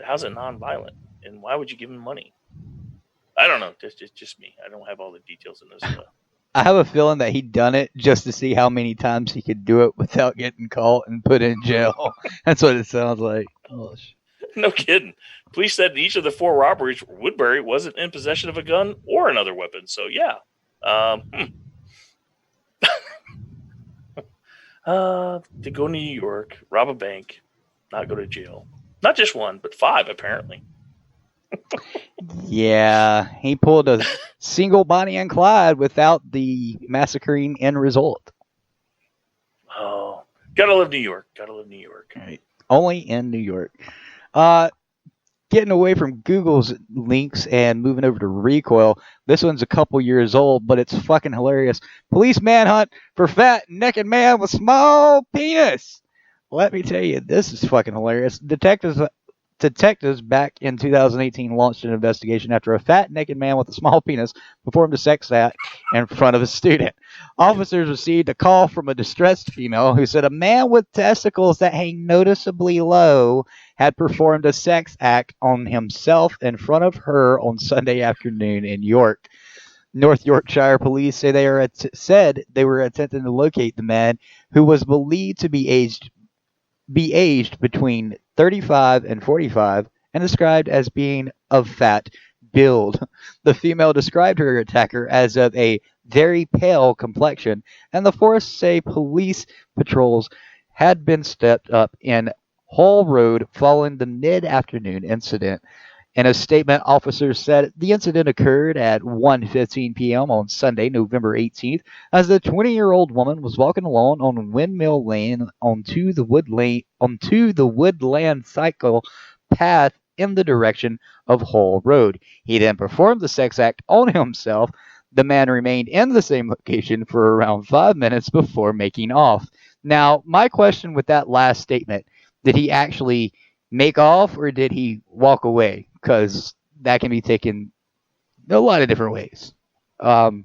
how's it nonviolent? And why would you give him money? I don't know. It's just me. I don't have all the details in this. I have a feeling that he'd done it just to see how many times he could do it without getting caught and put in jail. That's what it sounds like. Oh, no kidding. Police said in each of the 4 robberies, Woodbury wasn't in possession of a gun or another weapon. So, to go to New York, rob a bank, not go to jail. Not just 1, but 5, apparently. Yeah, he pulled a single Bonnie and Clyde without the massacring end result. Oh, gotta love New York. Right. Only in New York. Getting away from Google's links and moving over to Recoil. This one's a couple years old, but it's fucking hilarious. Police manhunt for fat naked man with small penis. Let me tell you, this is fucking hilarious. Detectives Detectives back in 2018 launched an investigation after a fat, naked man with a small penis performed a sex act in front of a student. Officers received a call from a distressed female who said a man with testicles that hang noticeably low had performed a sex act on himself in front of her on Sunday afternoon in York. North Yorkshire police say said they were attempting to locate the man, who was believed to be aged between 35 and 45 and described as being of fat build. The female described her attacker as of a very pale complexion, and the force say police patrols had been stepped up in Hull Road following the mid-afternoon incident. In a statement, officers said the incident occurred at 1:15 p.m. on Sunday, November 18th, as the 20-year-old woman was walking along on Windmill Lane onto the woodland cycle path in the direction of Hull Road. He then performed the sex act on himself. The man remained in the same location for around 5 minutes before making off. Now, my question with that last statement, did he actually make off or did he walk away? Because that can be taken a lot of different ways. I'll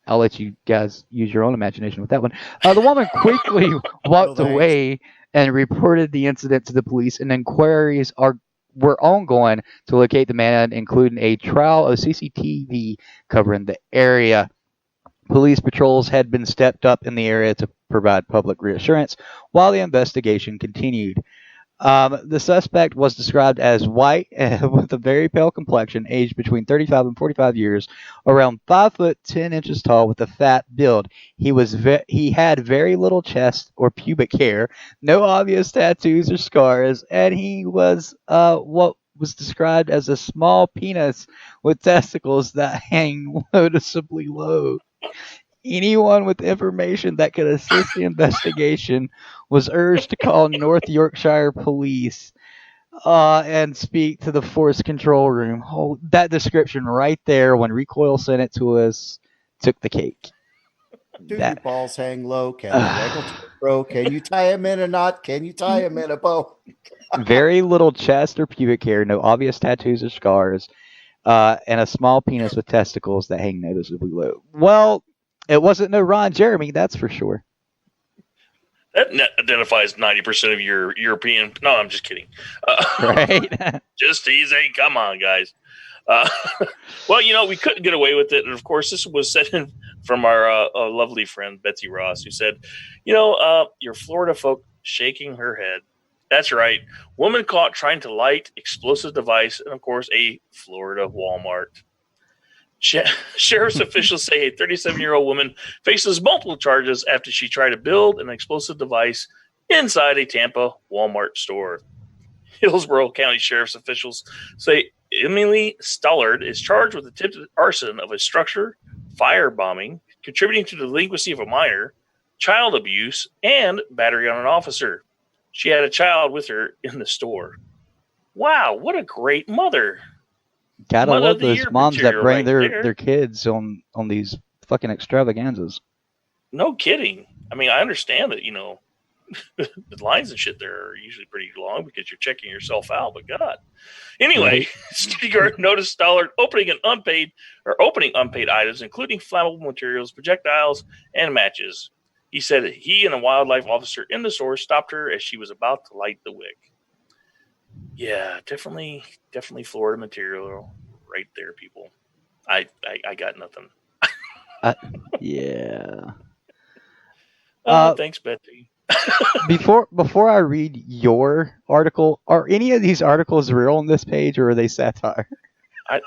let you guys use your own imagination with that one. The woman quickly walked away and reported the incident to the police, and inquiries were ongoing to locate the man, including a trial of CCTV covering the area. Police patrols had been stepped up in the area to provide public reassurance while the investigation continued. The suspect was described as white with a very pale complexion, aged between 35 and 45 years, around 5 foot 10 inches tall, with a fat build. He had very little chest or pubic hair, no obvious tattoos or scars, and he was what was described as a small penis with testicles that hang noticeably low. Anyone with information that could assist the investigation was urged to call North Yorkshire Police and speak to the force control room. Oh, that description right there, when Recoil sent it to us, took the cake. Do your balls hang low? Can they wiggle to the fro? Can you tie them in a knot? Can you tie them in a bow? Very little chest or pubic hair, no obvious tattoos or scars, and a small penis with testicles that hang noticeably low. Well, it wasn't no Ron Jeremy, that's for sure. That identifies 90% of your European. No, I'm just kidding. Right? Just teasing. Come on, guys. Well, we couldn't get away with it. And of course, this was said from our lovely friend, Betsy Ross, who said, your Florida folk shaking her head. That's right. Woman caught trying to light explosive device and, of course, a Florida Walmart. Sheriff's officials say a 37-year-old woman faces multiple charges after she tried to build an explosive device inside a Tampa Walmart store. Hillsborough County Sheriff's officials say Emily Stollard is charged with attempted arson of a structure, firebombing, contributing to the delinquency of a minor, child abuse, and battery on an officer. She had a child with her in the store. Wow, what a great mother. Gotta love those moms that bring right their kids on these fucking extravaganzas. No kidding. I mean, I understand that, the lines and shit there are usually pretty long because you're checking yourself out, but God. Anyway, Right. City Guard noticed Stollard opening unpaid items, including flammable materials, projectiles, and matches. He said that he and a wildlife officer in the store stopped her as she was about to light the wick. Yeah, definitely Florida material right there, people. I got nothing. Yeah. Thanks, Betsy. Before I read your article, are any of these articles real on this page, or are they satire? I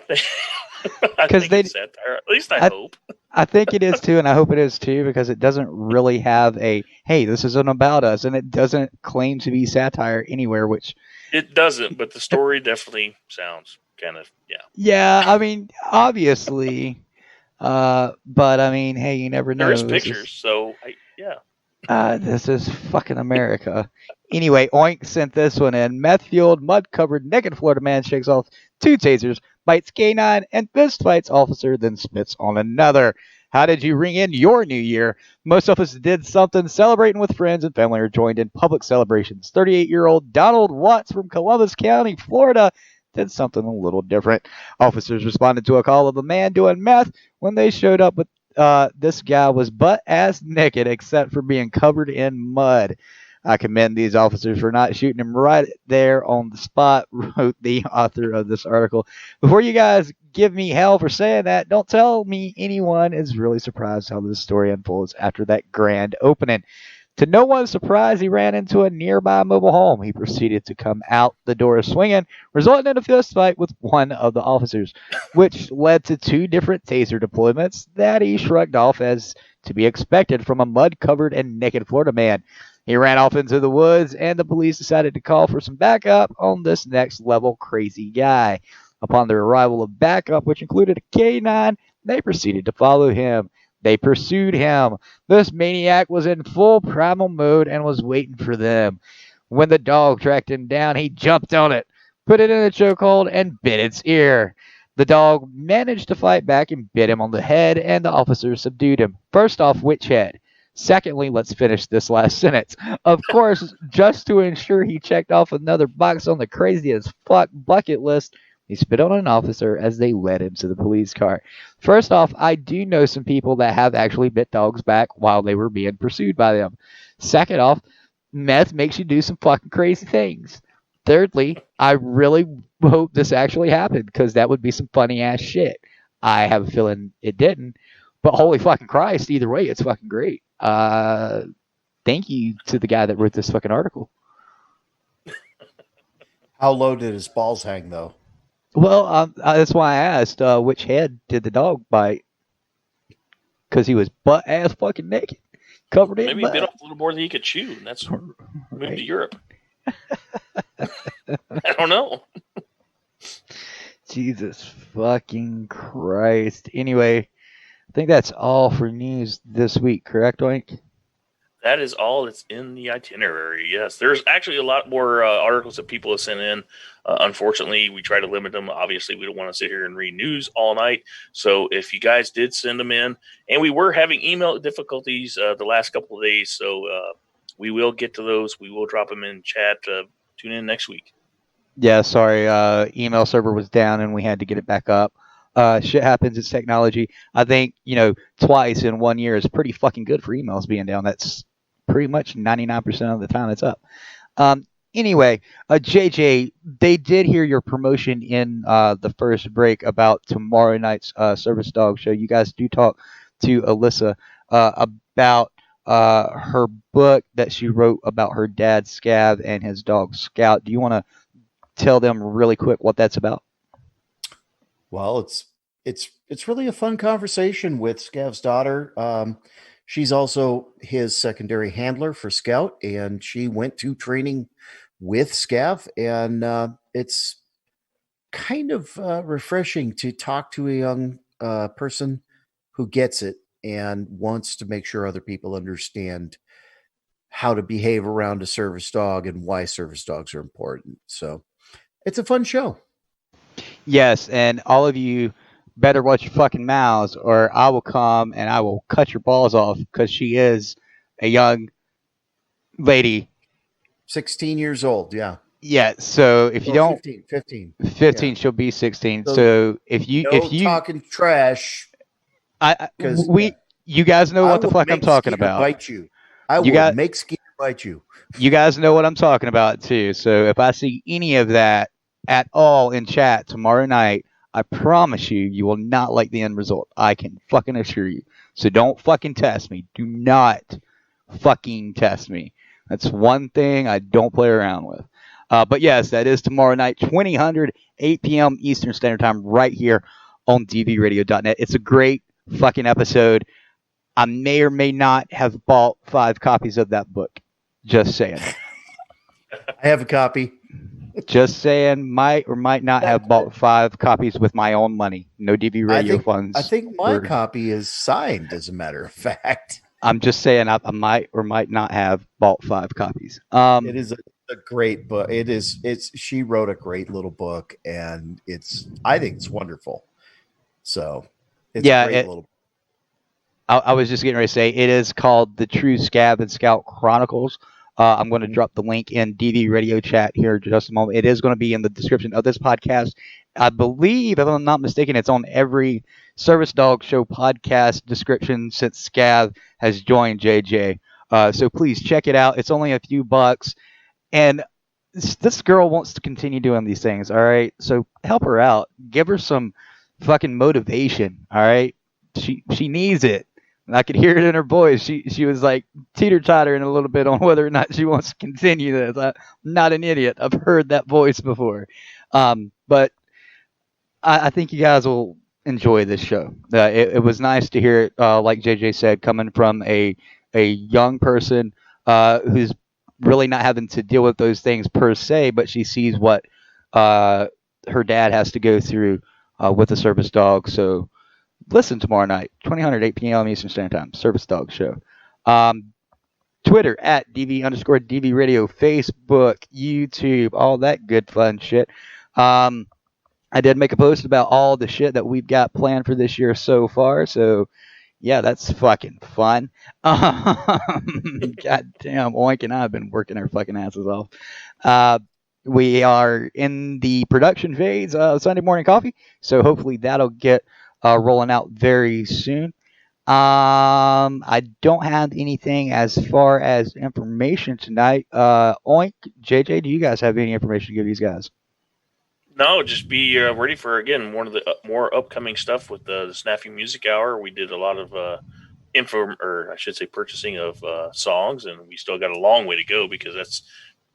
think Because it's satire. At least I hope. I think it is too, and I hope it is too, because it doesn't really have a hey, this isn't about us, and it doesn't claim to be satire anywhere. Which it doesn't, but the story definitely sounds kind of Yeah, I mean, obviously, but I mean, hey, you never know. There is pictures, so yeah. This is fucking America. Anyway, Oink sent this one in. Meth-fueled, mud-covered, naked Florida man shakes off 2 tasers, bites canine, and fist fights officer, then spits on another. How did you ring in your new year? Most of us did something celebrating with friends and family or joined in public celebrations. 38-year-old Donald Watts from Columbus County, Florida, did something a little different. Officers responded to a call of a man doing meth. When they showed up with this guy was butt-ass naked except for being covered in mud. I commend these officers for not shooting him right there on the spot, wrote the author of this article. Before you guys give me hell for saying that, don't tell me anyone is really surprised how this story unfolds after that grand opening. To no one's surprise, he ran into a nearby mobile home. He proceeded to come out the door swinging, resulting in a fist fight with one of the officers, which led to 2 different taser deployments that he shrugged off as to be expected from a mud-covered and naked Florida man. He ran off into the woods, and the police decided to call for some backup on this next-level crazy guy. Upon their arrival of backup, which included a K9, they proceeded to follow him. They pursued him. This maniac was in full primal mode and was waiting for them. When the dog tracked him down, he jumped on it, put it in a chokehold, and bit its ear. The dog managed to fight back and bit him on the head, and the officers subdued him. First off, which head? Secondly, let's finish this last sentence. Of course, just to ensure he checked off another box on the crazy as fuck bucket list, he spit on an officer as they led him to the police car. First off, I do know some people that have actually bit dogs back while they were being pursued by them. Second off, meth makes you do some fucking crazy things. Thirdly, I really hope this actually happened because that would be some funny ass shit. I have a feeling it didn't, but holy fucking Christ, either way, it's fucking great. Thank you to the guy that wrote this fucking article. How low did his balls hang, though? Well, that's why I asked which head did the dog bite? Because he was butt ass fucking naked, covered in Maybe mud. he bit off a little more than he could chew, and that's moved to Europe. I don't know. Jesus fucking Christ. Anyway, I think that's all for news this week, correct, Oink? That is all that's in the itinerary. Yes, there's actually a lot more articles that people have sent in. Unfortunately, we try to limit them. Obviously, we don't want to sit here and read news all night. So if you guys did send them in, and we were having email difficulties the last couple of days, so we will get to those. We will drop them in chat. Tune in next week. Yeah, sorry. Email server was down and we had to get it back up. Shit happens. It's technology. I think, twice in 1 year is pretty fucking good for emails being down. That's pretty much 99% of the time it's up. Anyway, JJ, they did hear your promotion in the first break about tomorrow night's Service Dog show. You guys do talk to Alyssa about her book that she wrote about her dad, Scav, and his dog, Scout. Do you want to tell them really quick what that's about? Well, it's really a fun conversation with Scav's daughter. She's also his secondary handler for Scout, and she went to training with Scav, and it's kind of refreshing to talk to a young person who gets it and wants to make sure other people understand how to behave around a service dog and why service dogs are important. So it's a fun show. Yes, and all of you better watch your fucking mouths or I will come and I will cut your balls off because she is a young lady. 16 years old, yeah. Yeah, so if you don't... 15, yeah. She'll be 16. So if you talking trash... you guys know what the fuck I'm talking about. Bite you. I will make Skeeter bite you. You guys know what I'm talking about too. So if I see any of that at all in chat tomorrow night, I promise you will not like the end result. I can fucking assure you. So don't fucking test me. Do not fucking test me. That's one thing I don't play around with. But yes, that is tomorrow night, 2000, 8 p.m. Eastern Standard Time, right here on dvradio.net. It's a great fucking episode. I may or may not have bought 5 copies of that book. Just saying. I have a copy. Just saying, might or might not have bought 5 copies with my own money. No DV radio funds. I think my copy is signed, as a matter of fact. I'm just saying I might or might not have bought 5 copies. It is a great book. She wrote a great little book, and I think it's wonderful. So it's a great little. I was just getting ready to say it is called the True Scab and Scout Chronicles. I'm going to drop the link in DV Radio chat here in just a moment. It is going to be in the description of this podcast. I believe, if I'm not mistaken, it's on every Service Dog Show podcast description since Scab has joined JJ. So please check it out. It's only a few bucks. And this girl wants to continue doing these things, all right? So help her out. Give her some fucking motivation, all right? She needs it. And I could hear it in her voice. She was like teeter-tottering a little bit on whether or not she wants to continue this. I'm not an idiot. I've heard that voice before. But I think you guys will enjoy this show. It was nice to hear it, like JJ said, coming from a young person who's really not having to deal with those things per se, but she sees what her dad has to go through with a service dog. So listen tomorrow night, 2000, 8 p.m. Eastern Standard Time, Service Dog Show. Twitter at DV_DV Radio, Facebook, YouTube, all that good fun shit. I did make a post about all the shit that we've got planned for this year so far. So yeah, that's fucking fun. God damn, Oink and I have been working our fucking asses off. We are in the production phase of Sunday Morning Coffee, so hopefully that'll get rolling out very soon. I don't have anything as far as information tonight. Oink, JJ, do you guys have any information to give these guys? No, just be ready for, again, one of the more upcoming stuff with the Snaffy Music Hour. We did a lot of purchasing of songs, and we still got a long way to go because that's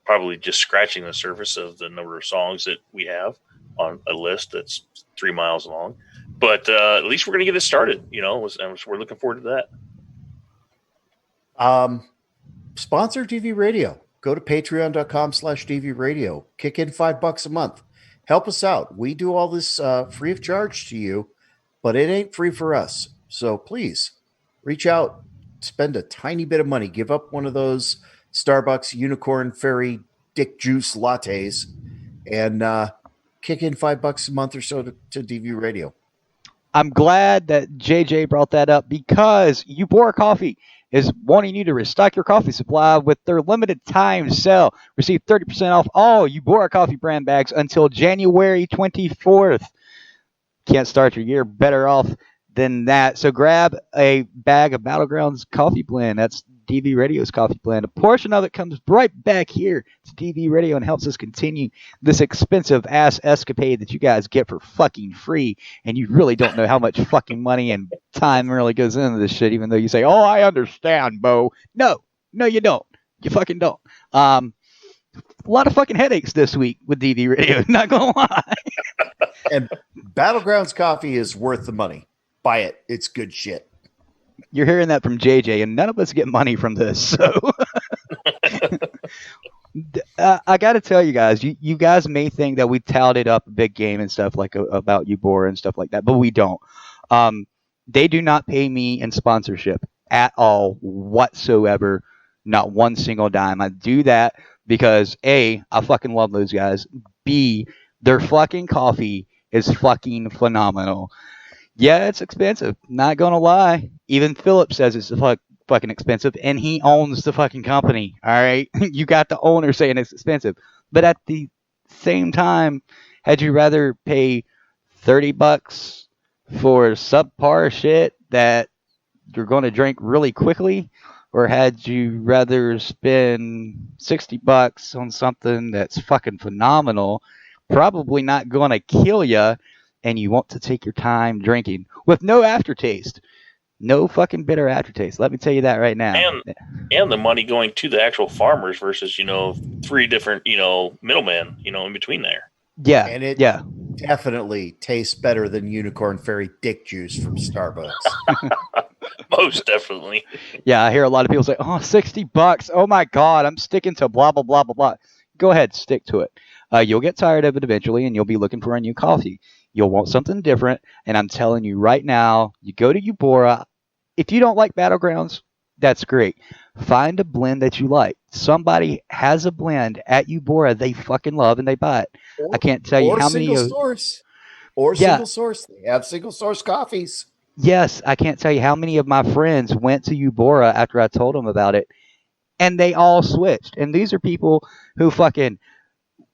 probably just scratching the surface of the number of songs that we have on a list that's 3 miles long. But at least we're going to get it started, and we're looking forward to that. Sponsor DV Radio. Go to patreon.com/DV Radio. Kick in $5 a month. Help us out. We do all this free of charge to you, but it ain't free for us. So please reach out, spend a tiny bit of money, give up one of those Starbucks Unicorn Fairy Dick Juice lattes, and kick in $5 a month or so to DV Radio. I'm glad that JJ brought that up because Ubora Coffee is wanting you to restock your coffee supply with their limited time sale. Receive 30% off all Ubora Coffee brand bags until January 24th. Can't start your year better off than that. So grab a bag of Battlegrounds Coffee Blend. That's DV Radio's coffee blend. A portion of it comes right back here to DV Radio and helps us continue this expensive ass escapade that you guys get for fucking free. And you really don't know how much fucking money and time really goes into this shit, even though you say, oh, I understand, Bo. No, you don't. You fucking don't. A lot of fucking headaches this week with DV Radio, not gonna lie. And Battlegrounds Coffee is worth the money. Buy it. It's good shit. You're hearing that from JJ, and none of us get money from this. So I got to tell you guys, you guys may think that we touted up a big game and stuff like about Ubora and stuff like that, but we don't. They do not pay me in sponsorship at all whatsoever. Not one single dime. I do that because A, I fucking love those guys. B, their fucking coffee is fucking phenomenal. Yeah, it's expensive. Not gonna lie. Even Philip says it's fucking expensive, and he owns the fucking company. All right, you got the owner saying it's expensive, but at the same time, had you rather pay $30 for subpar shit that you're going to drink really quickly, or had you rather spend $60 on something that's fucking phenomenal, probably not going to kill you? And you want to take your time drinking with no aftertaste. No fucking bitter aftertaste. Let me tell you that right now. And the money going to the actual farmers versus, 3 different, middlemen, in between there. Yeah. And it yeah. definitely tastes better than Unicorn Fairy Dick Juice from Starbucks. Most definitely. Yeah, I hear a lot of people say, oh, $60. Oh my God, I'm sticking to blah, blah, blah, blah, blah. Go ahead, stick to it. You'll get tired of it eventually, and you'll be looking for a new coffee. You'll want something different, and I'm telling you right now, you go to Ubora. If you don't like Battlegrounds, that's great. Find a blend that you like. Somebody has a blend at Ubora they fucking love, and they buy it. I can't tell you how many. Single source. Or single source. They have single source coffees. Yes, I can't tell you how many of my friends went to Ubora after I told them about it, and they all switched. And these are people who fucking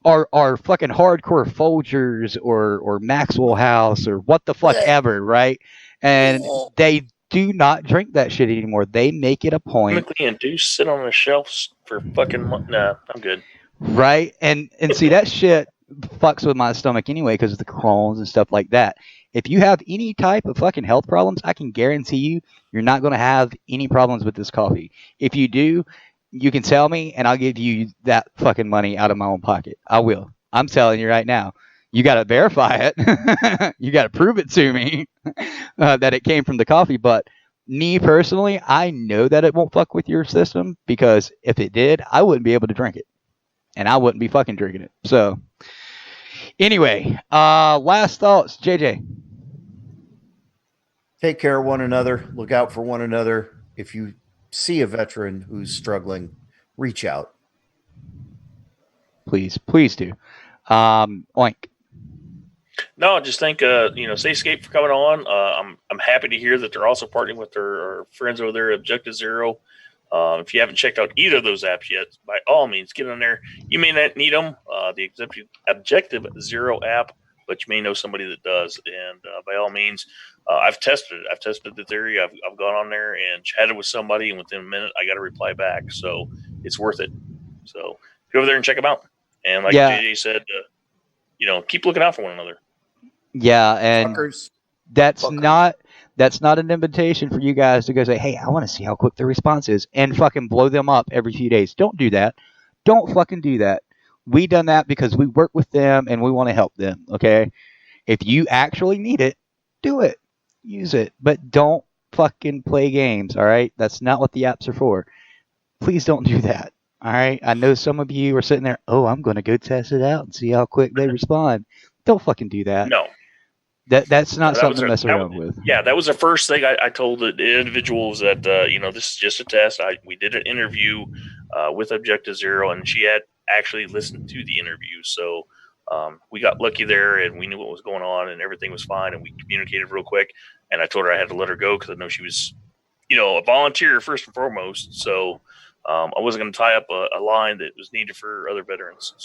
are fucking hardcore Folgers or Maxwell House or what the fuck ever, right? And they do not drink that shit anymore. They make it a point, Chemically induced, sit on the shelves for fucking nah, I'm good. right? And see that shit fucks with my stomach anyway because of the Crohn's and stuff like that. If you have any type of fucking health problems, I can guarantee you're not going to have any problems with this coffee. If you do, you can tell me and I'll give you that fucking money out of my own pocket. I will. I'm telling you right now. You got to verify it. You got to prove it to me that it came from the coffee. But me personally, I know that it won't fuck with your system because if it did, I wouldn't be able to drink it. And I wouldn't be fucking drinking it. So anyway, last thoughts, JJ. Take care of one another. Look out for one another. If you see a veteran who's struggling, reach out. Please do. Oink. No, I just think SayScape for coming on. I'm happy to hear that they're also partnering with their friends over there, Objective Zero. If you haven't checked out either of those apps yet, by all means, get on there. You may not need them, the Objective Zero app, but you may know somebody that does. And by all means, I've tested it. I've tested the theory. I've gone on there and chatted with somebody, and within a minute, I got a reply back. So it's worth it. So go over there and check them out. And like JJ said, keep looking out for one another. Yeah, and Fuckers. that's not an invitation for you guys to go say, hey, I want to see how quick the response is and fucking blow them up every few days. Don't do that. Don't fucking do that. We done that because we work with them and we want to help them, okay? If you actually need it, do it. Use it. But don't fucking play games, all right? That's not what the apps are for. Please don't do that, all right? I know some of you are sitting there, I'm going to go test it out and see how quick they respond. Don't fucking do that. No. That's not something to mess around with. Yeah, that was the first thing I told the individuals that, this is just a test. We did an interview with Objective Zero, and she had actually listened to the interview. So we got lucky there, and we knew what was going on, and everything was fine, and we communicated real quick. And I told her I had to let her go because I know she was, a volunteer first and foremost. So I wasn't going to tie up a line that was needed for other veterans.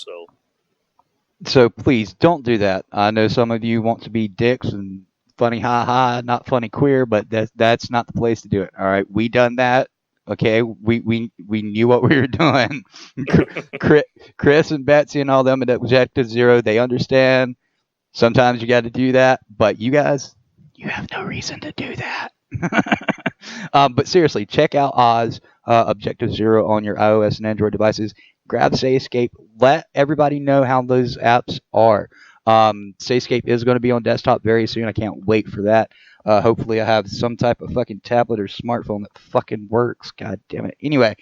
So please don't do that. I know some of you want to be dicks and funny ha, not funny queer, but that's not the place to do it. All right, we done that. Okay, we knew what we were doing. Chris and Betsy and all them at Objective Zero, they understand. Sometimes you got to do that, but you guys, you have no reason to do that. But seriously, check out Oz Objective Zero on your iOS and Android devices. Grab SayScape. Let everybody know how those apps are. SayScape is going to be on desktop very soon. I can't wait for that. Hopefully I have some type of fucking tablet or smartphone that fucking works. God damn it. Anyway,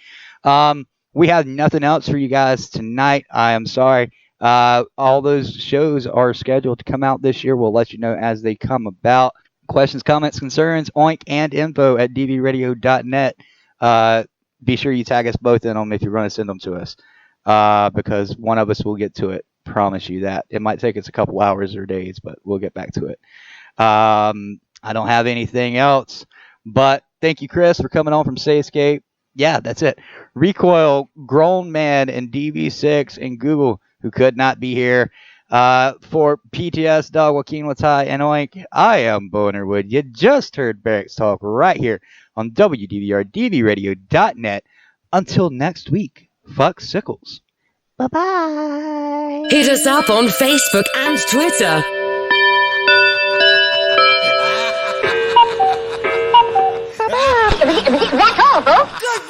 we have nothing else for you guys tonight. I am sorry. All those shows are scheduled to come out this year. We'll let you know as they come about. Questions, comments, concerns, oink, and info at dvradio.net. Be sure you tag us both in them if you're going to send them to us. Because one of us will get to it. Promise you that. It might take us a couple hours or days, but we'll get back to it. I don't have anything else, but thank you, Chris, for coming on from SayScape. Yeah, that's it. Recoil, Grown Man, and DV6, and Google, who could not be here. For PTSDog, Joaquin Watai, and Oink, I am Bonerwood. You just heard Barracks Talk right here on WDVR-DVRadio.net. Until next week, fuck sickles. Bye-bye. Hit us up on Facebook and Twitter. That's all, folks.